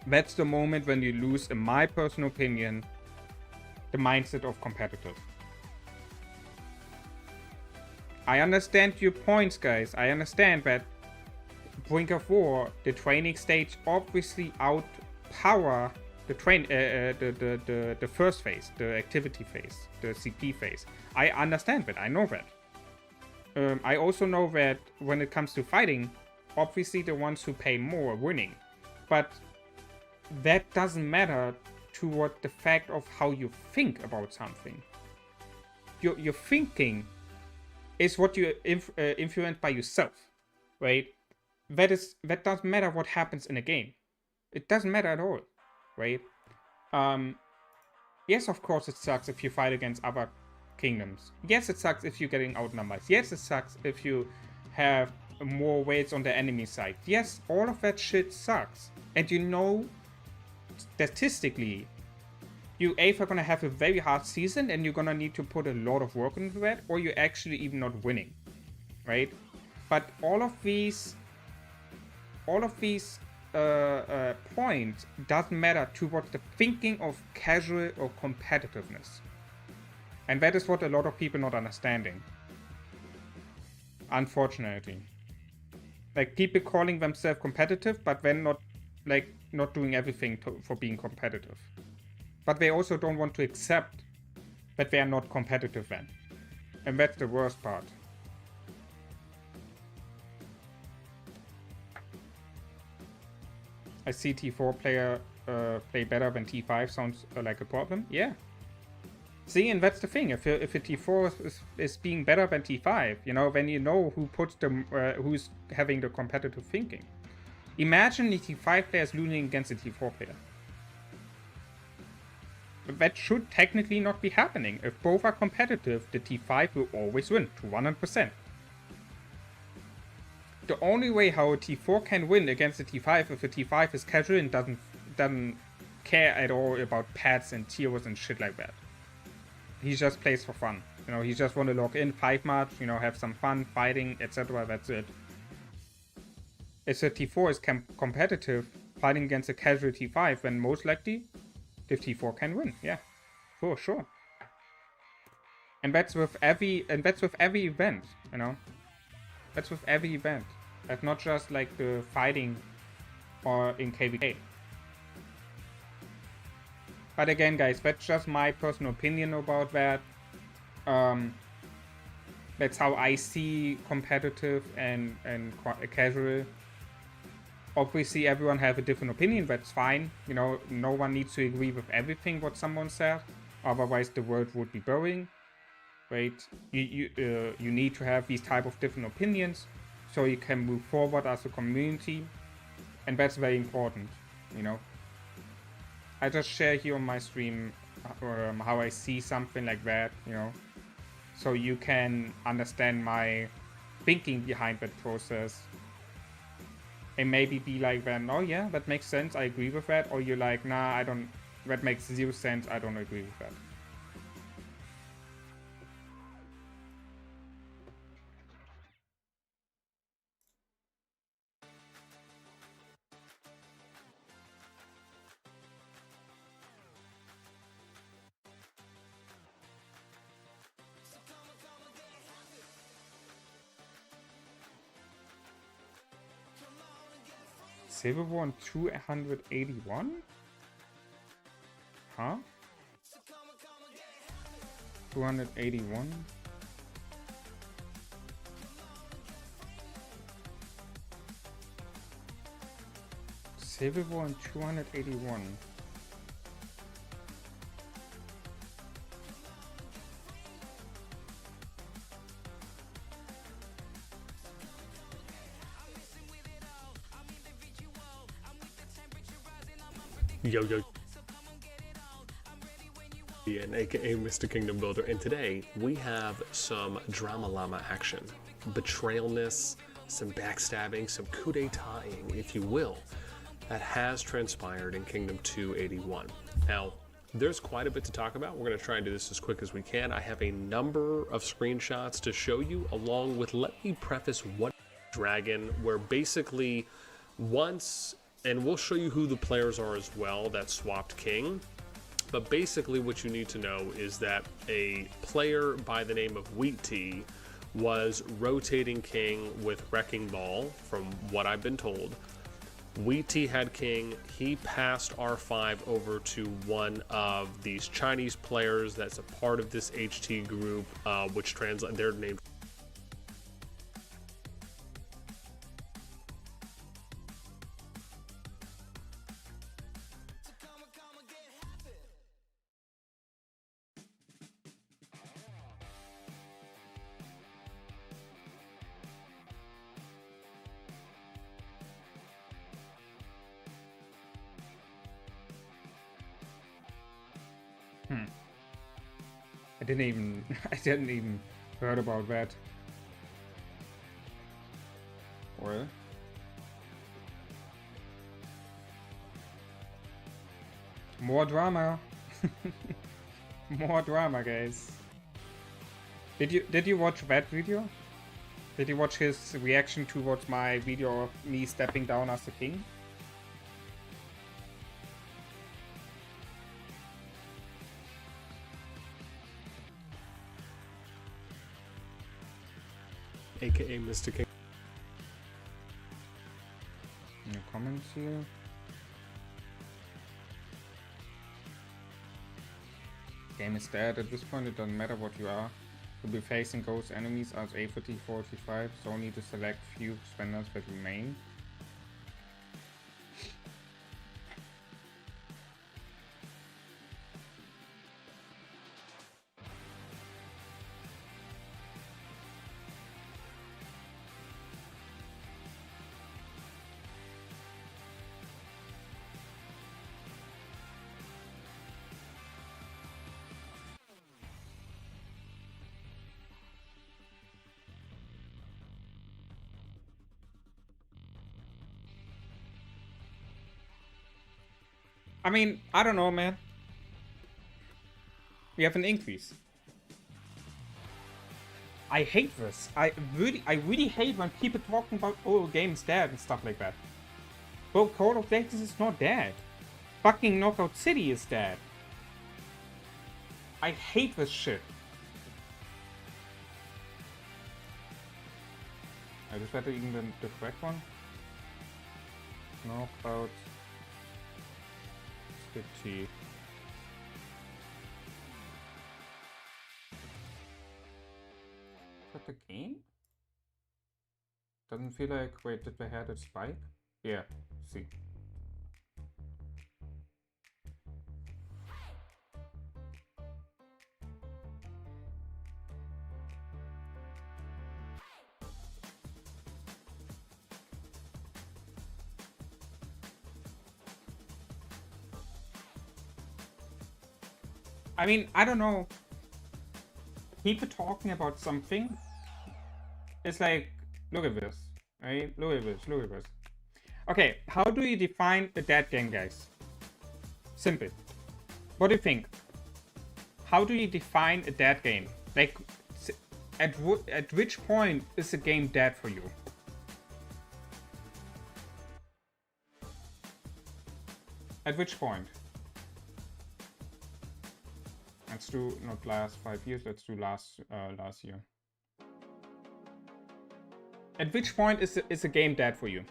That's the moment when you lose, in my personal opinion, the mindset of competitive. I understand your points, guys. I understand that Brink of War, the training stage, obviously outpower the the first phase, the activity phase, the CP phase. I understand that. I know that. I also know that when it comes to fighting, obviously the ones who pay more are winning, but that doesn't matter toward the fact of how you think about something. Your thinking is what you influenced by yourself, right? That doesn't matter what happens in a game. It doesn't matter at all, right? Yes, of course it sucks if you fight against other kingdoms. Yes, it sucks if you're getting outnumbered. Yes, it sucks if you have more weights on the enemy side. Yes, all of that shit sucks. And you know, statistically, you either gonna have a very hard season and you're gonna need to put a lot of work into that, or you're actually even not winning, right? But all of these points doesn't matter towards the thinking of casual or competitiveness, and that is what a lot of people not understanding, unfortunately. Like, people calling themselves competitive, but then not doing everything for being competitive. But they also don't want to accept that they are not competitive then. And that's the worst part. I see T4 player play better than T5 sounds like a problem. Yeah. See, and that's the thing. If a T4 is being better than T5, you know, then you know who puts them, who's having the competitive thinking. Imagine the T5 player is losing against a T4 player. That should technically not be happening. If both are competitive, the T5 will always win to 100%. The only way how a T4 can win against a T5 if a T5 is casual and doesn't care at all about pads and tiers and shit like that. He just plays for fun. You know, he just want to log in, fight much, you know, have some fun, fighting, etc. That's it. If a T4 is competitive, fighting against a casual T5, then most likely the T4 can win. Yeah, for sure. And that's with every event, you know. That's with every event. That's not just like the fighting or in KvK. But again, guys, that's just my personal opinion about that. That's how I see competitive and casual. Obviously, everyone have a different opinion. That's fine. You know, no one needs to agree with everything what someone said. Otherwise, the world would be boring. Right? You need to have these type of different opinions so you can move forward as a community, and that's very important. You know, I just share here on my stream how I see something like that. You know, so you can understand my thinking behind that process. And maybe be like, then, oh yeah, that makes sense, I agree with that. Or you're like, nah, I don't, that makes zero sense, I don't agree with that. Civil War on 281? Huh? 281? Civil War on 281. Yo, Ian, aka Mr. Kingdom Builder, and today we have some drama llama action, betrayalness, some backstabbing, some coup d'etat-ing, if you will, that has transpired in Kingdom 281. Now, there's quite a bit to talk about. We're going to try and do this as quick as we can. I have a number of screenshots to show you, along with, let me preface what dragon, where basically once, and we'll show you who the players are as well that swapped king. But basically what you need to know is that a player by the name of Wheat Tea was rotating king with Wrecking Ball, from what I've been told. Wheat Tea had king, he passed R5 over to one of these Chinese players that's a part of this HT group, which translate their name. I didn't even heard about that. Well, more drama. More drama, guys. Did you watch that video? Did you watch his reaction towards my video of me stepping down as the king? AKA Mr. King. Any comments here? Game is dead. At this point, it doesn't matter what you are. You'll be facing ghost enemies as A40, 45, so only to select few spenders that remain. I mean, I don't know, man. We have an increase. I hate this. I really hate when people talking about, oh, game's dead and stuff like that. Bro, Call of Duty is not dead. Fucking Knockout City is dead. I hate this shit. Is that even the correct one? Knockout City. Is that the game? Doesn't feel like. Wait, did they have a spike? Yeah, see. I mean, I don't know. People talking about something. It's like, look at this, right? Look at this, look at this. Okay, how do you define a dead game, guys? Simple. What do you think? How do you define a dead game? Like, at which point is a game dead for you? At which point? Let's do not last 5 years. Let's do last year. At which point is a game dead for you?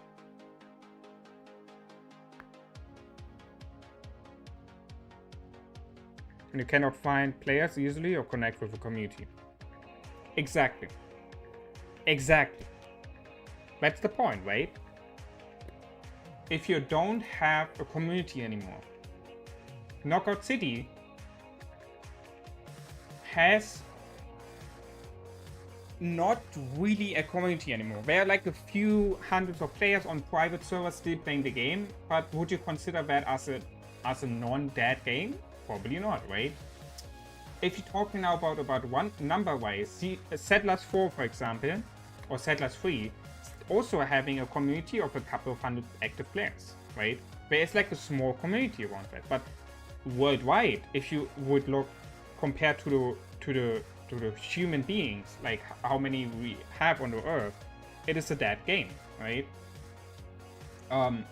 And you cannot find players easily or connect with the community. Exactly. Exactly. That's the point, right? If you don't have a community anymore, Knockout City has not really a community anymore. There are like a few hundreds of players on private servers still playing the game, but would you consider that as a non-dead game? Probably not, right? If you're talking now about one number-wise, see Settlers 4, for example, or Settlers 3, also having a community of a couple of hundred active players, right? There is like a small community around that, but worldwide, if you would look compared to the human beings, like how many we have on the earth, it is a dead game, right? And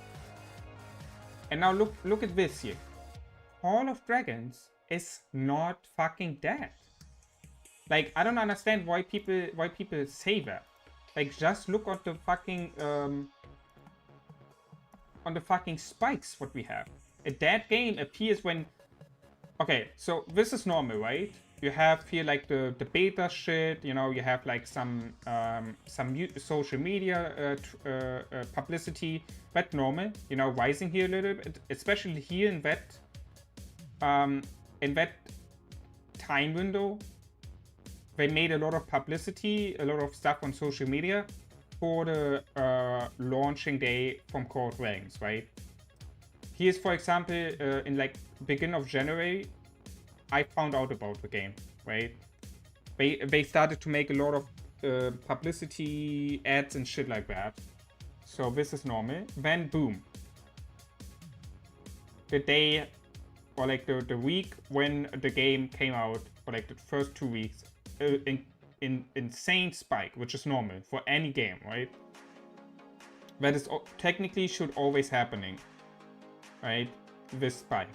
now look at this here. Hall of Dragons is not fucking dead. Like, I don't understand why people say that. Like, just look at the fucking on the fucking spikes what we have. A dead game appears when. Okay, so this is normal, right? You have here like the beta shit, you know, you have like some social media publicity. That's normal, you know, rising here a little bit, especially here in that time window. They made a lot of publicity, a lot of stuff on social media for the launching day from Cold Dragons, right? Here's, for example, in like beginning of January, I found out about the game, right? They started to make a lot of publicity, ads and shit like that. So this is normal. Then boom. The day, or like the week when the game came out, or like the first 2 weeks, insane spike, which is normal for any game, right? That is technically should always happening, right? This spike.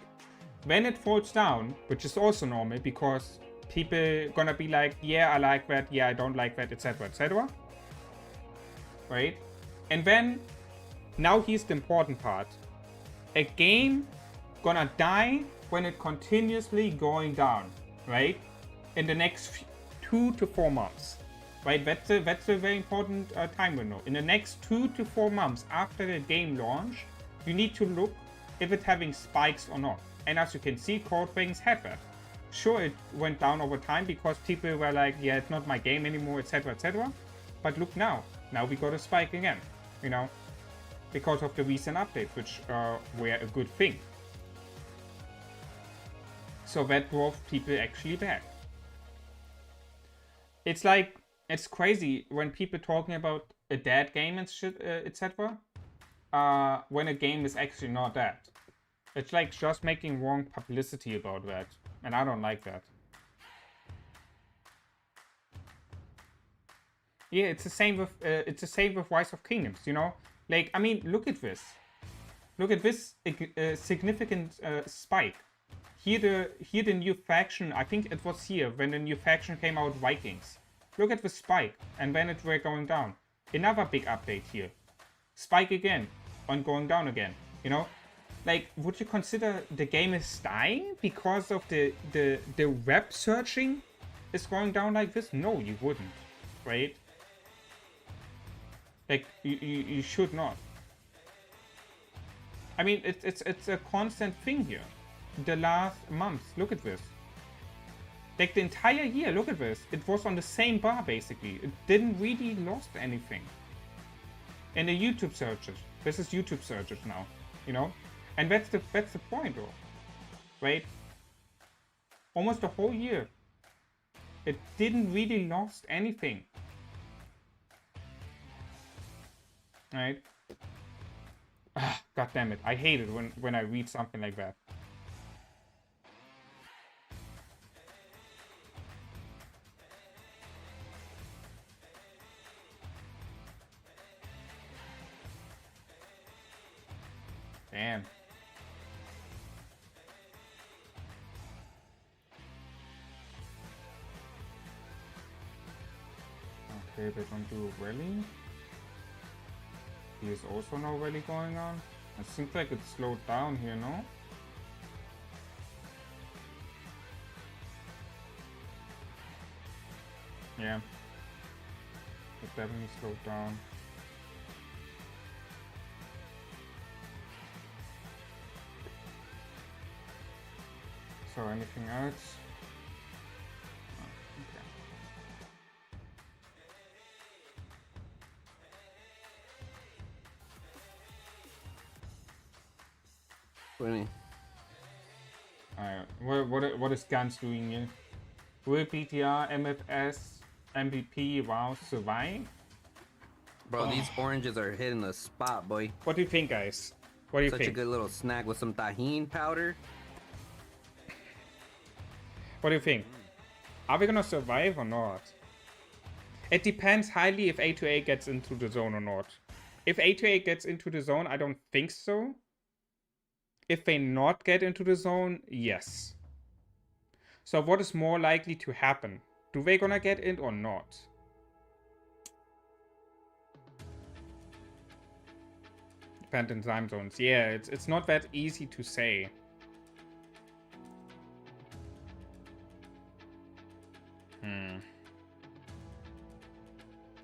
When it falls down, which is also normal because people gonna be like, yeah, I like that, yeah, I don't like that, etc., etc. Right? And then, now here's the important part. A game gonna die when it continuously going down, right? In the next 2 to 4 months, right? That's a very important time window. In the next 2 to 4 months after the game launch, you need to look if it's having spikes or not. And as you can see, Cold Dragons had that. Sure, it went down over time because people were like, yeah, it's not my game anymore, etc., etc. But look now. Now we got a spike again, you know, because of the recent updates, which were a good thing. So that drove people actually back. It's like, it's crazy when people talking about a dead game and shit, etc. When a game is actually not dead. It's like just making wrong publicity about that, and I don't like that. Yeah, it's the same with Rise of Kingdoms, you know. Like, I mean, look at this. Look at this significant spike. Here the new faction. I think it was here when the new faction came out, Vikings. Look at the spike, and then it were going down. another big update here. Spike again, on going down again, you know? Like, would you consider the game is dying because of the web searching is going down like this? No, you wouldn't, right? Like, you should not. I mean, it's a constant thing here. The last month, look at this. Like the entire year, look at this. It was on the same bar basically. It didn't really lost anything. And the YouTube searches. This is YouTube searches now, you know? And that's the point though. Right? Almost the whole year. It didn't really lost anything. Right? Ah, God damn it. I hate it when I read something like that. Damn. Okay, they don't do a rally. There's also no rally going on. It seems like it's slowed down here, no? Yeah. It definitely slowed down. So anything else? Oh, okay. What do you mean? What is Guns doing here? Will PTR, MFS, MVP, WoW survive? Bro, these oranges are hitting the spot, boy. What do you think, guys? What do you Such think? a good little snack with some tahini powder. What do you think? Are we gonna survive or not? It depends highly if A2A gets into the zone or not. If A2A gets into the zone, I don't think so. If they not get into the zone, yes. So what is more likely to happen? Do they gonna get in or not? Dependent time zones. Yeah, it's not that easy to say.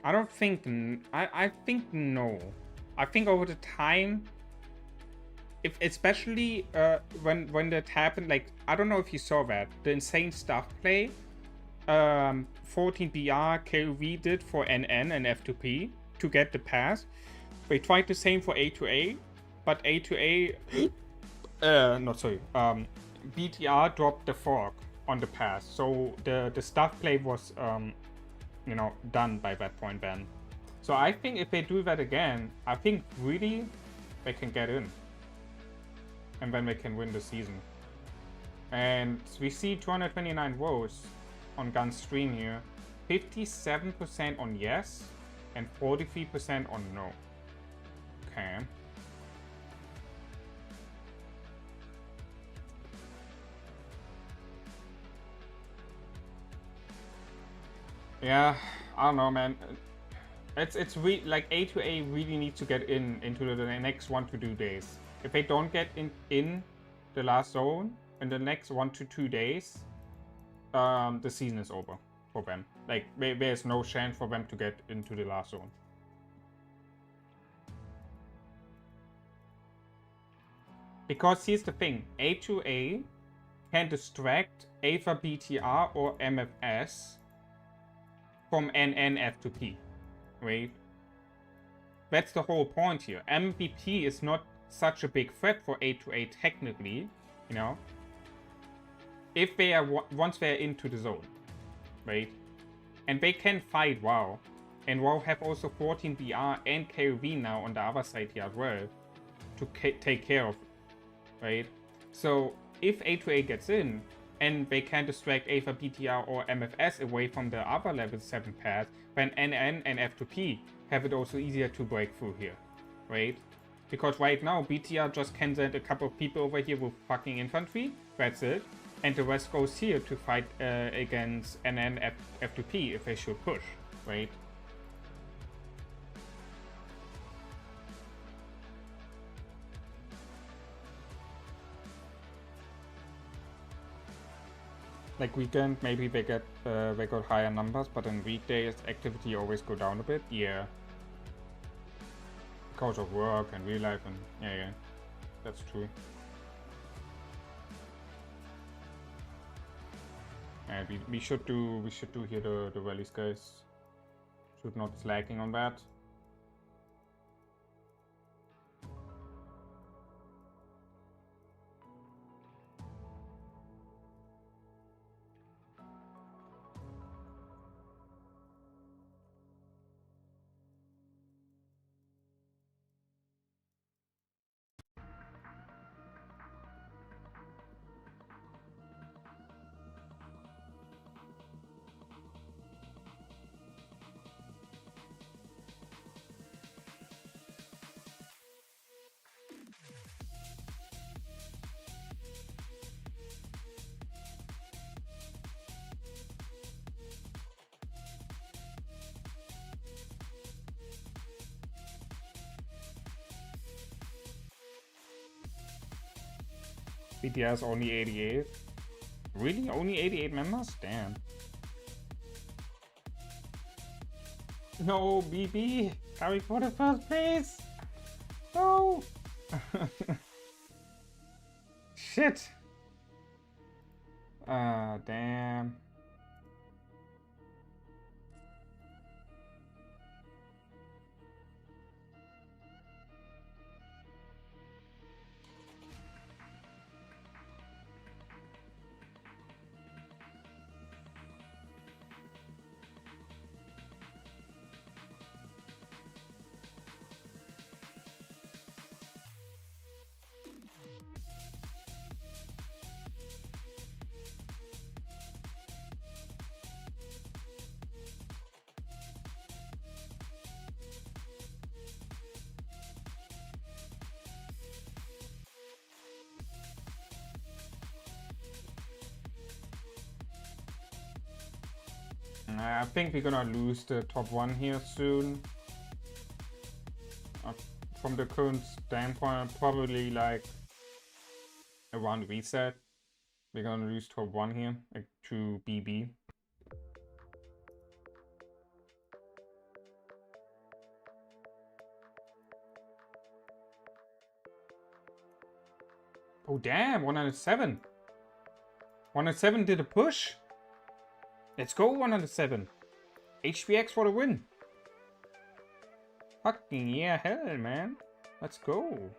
I don't think... I think no. I think over the time... If, especially when that happened, like, I don't know if you saw that. The insane stuff play 14BR KvK did for NN and F2P to get the pass. They tried the same for A2A, but A2A... not sorry. BTR dropped the fork on the pass. So the stuff play was, you know, done by that point then. So I think if they do that again, I think really they can get in. And then they can win the season. And we see 229 votes on Gun's stream here. 57% on yes and 43% on no. Okay. Yeah, I don't know, man. It's like A2A really needs to get into the next 1 to 2 days. If they don't get in the last zone in the next 1 to 2 days, the season is over for them. Like there's no chance for them to get into the last zone. Because here's the thing, A2A can distract either BTR or MFS from NN F2P, right? That's the whole point here. MVP is not such a big threat for A2A technically, you know, if they are once they're into the zone, right? And they can fight WoW, and WoW have also 14BR and KvK now on the other side here as well to take care of, right? So if A2A gets in and they can distract either BTR or MFS away from the other level 7 path, then NN and F2P have it also easier to break through here, right? Because right now, BTR just can send a couple of people over here with fucking infantry, that's it. And the rest goes here to fight against NN F2P if they should push, right? Like weekend, maybe they got higher numbers, but in weekdays activity always go down a bit. Yeah, because of work and real life, and yeah, that's true. And we should do here the rallies, guys. Should not slacking on that. BTS only 88. Really? Only 88 members? Damn. No, BB! Coming for the first place! No! Shit! Damn. I think we're gonna lose the top one here soon. From the current standpoint, probably like around reset. We're gonna lose top one here to BB. Oh damn, 107. 107 did a push. Let's go 107. HVX for the win. Fucking yeah, hell man. Let's go.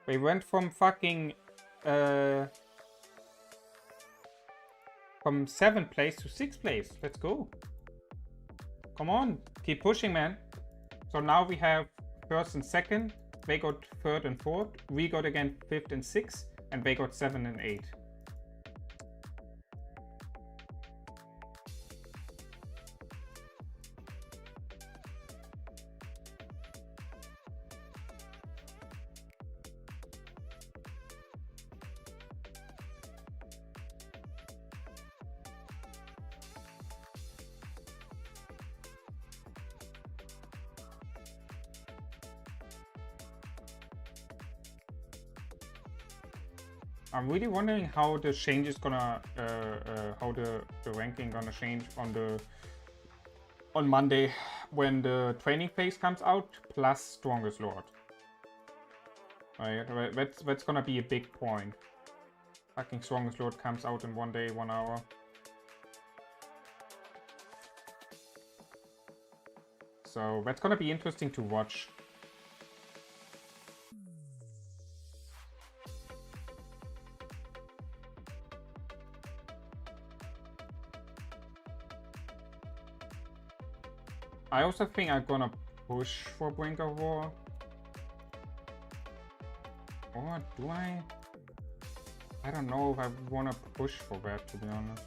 We went from fucking from 7th place to 6th place. Let's go. Come on, keep pushing, man. So now we have 1st and 2nd. They got 3rd and 4th. We got again 5th and 6th, and they got 7 and 8. I'm really wondering how the change is gonna, how the ranking gonna change on Monday when the training phase comes out plus Strongest Lord. Right, that's gonna be a big point. Fucking Strongest Lord comes out in 1 day, 1 hour. So that's gonna be interesting to watch. I also think I'm gonna push for Brink of War. Or do I? I don't know if I wanna push for that, to be honest.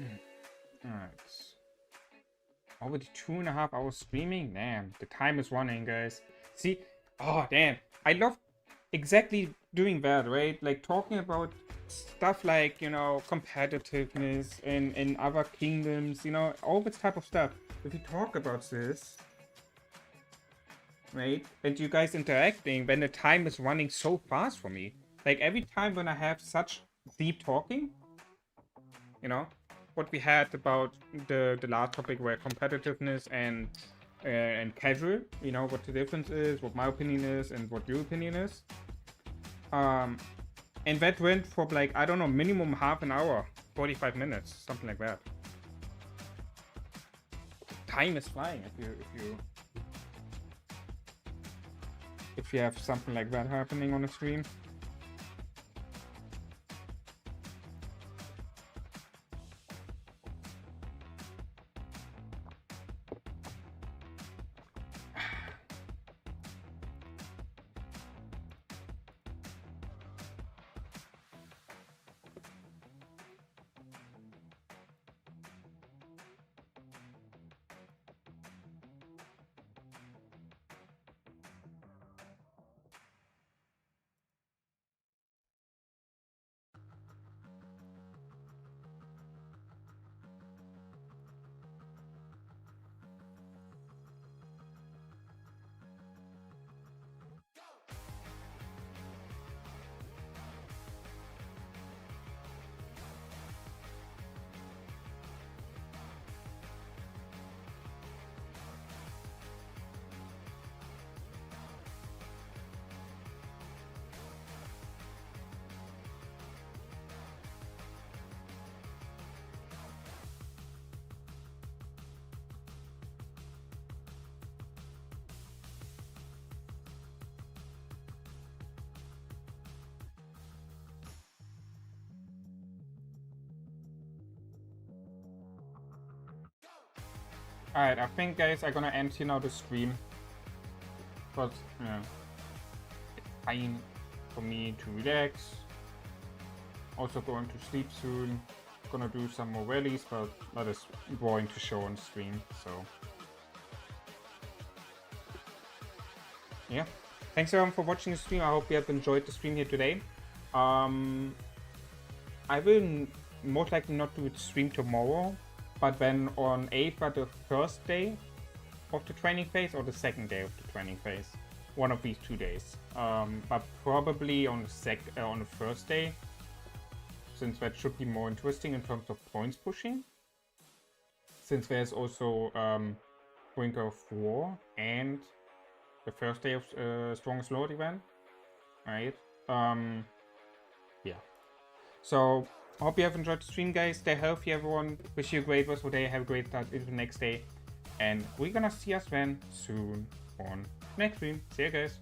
Alright. Already 2.5 hours streaming? Damn, the time is running, guys. See? Oh, damn. I love exactly doing that, right? Like talking about stuff like, you know, competitiveness in other kingdoms, you know, all this type of stuff. If we talk about this, right? And you guys interacting, when the time is running so fast for me. Like every time when I have such deep talking, you know, what we had about the last topic where competitiveness and casual, you know, what the difference is, what my opinion is, and what your opinion is. And that went for like, I don't know, minimum half an hour, 45 minutes, something like that. Time is flying if you have something like that happening on the stream. Alright, I think, guys, I'm gonna end here now the stream. But, yeah, it's time for me to relax. Also going to sleep soon. Gonna do some more rallies, but that is boring to show on stream, so. Yeah. Thanks everyone for watching the stream. I hope you have enjoyed the stream here today. I will most likely not do the stream tomorrow. But then on either the first day of the training phase or the second day of the training phase, one of these 2 days. But probably on the first day, since that should be more interesting in terms of points pushing. Since there's also BRINK of War and the first day of Strongest Lord event, right? Yeah. So. I hope you have enjoyed the stream, guys. Stay healthy, everyone. Wish you a great rest of the day. Have a great start into the next day. And we're gonna see us then soon on next stream. See you guys.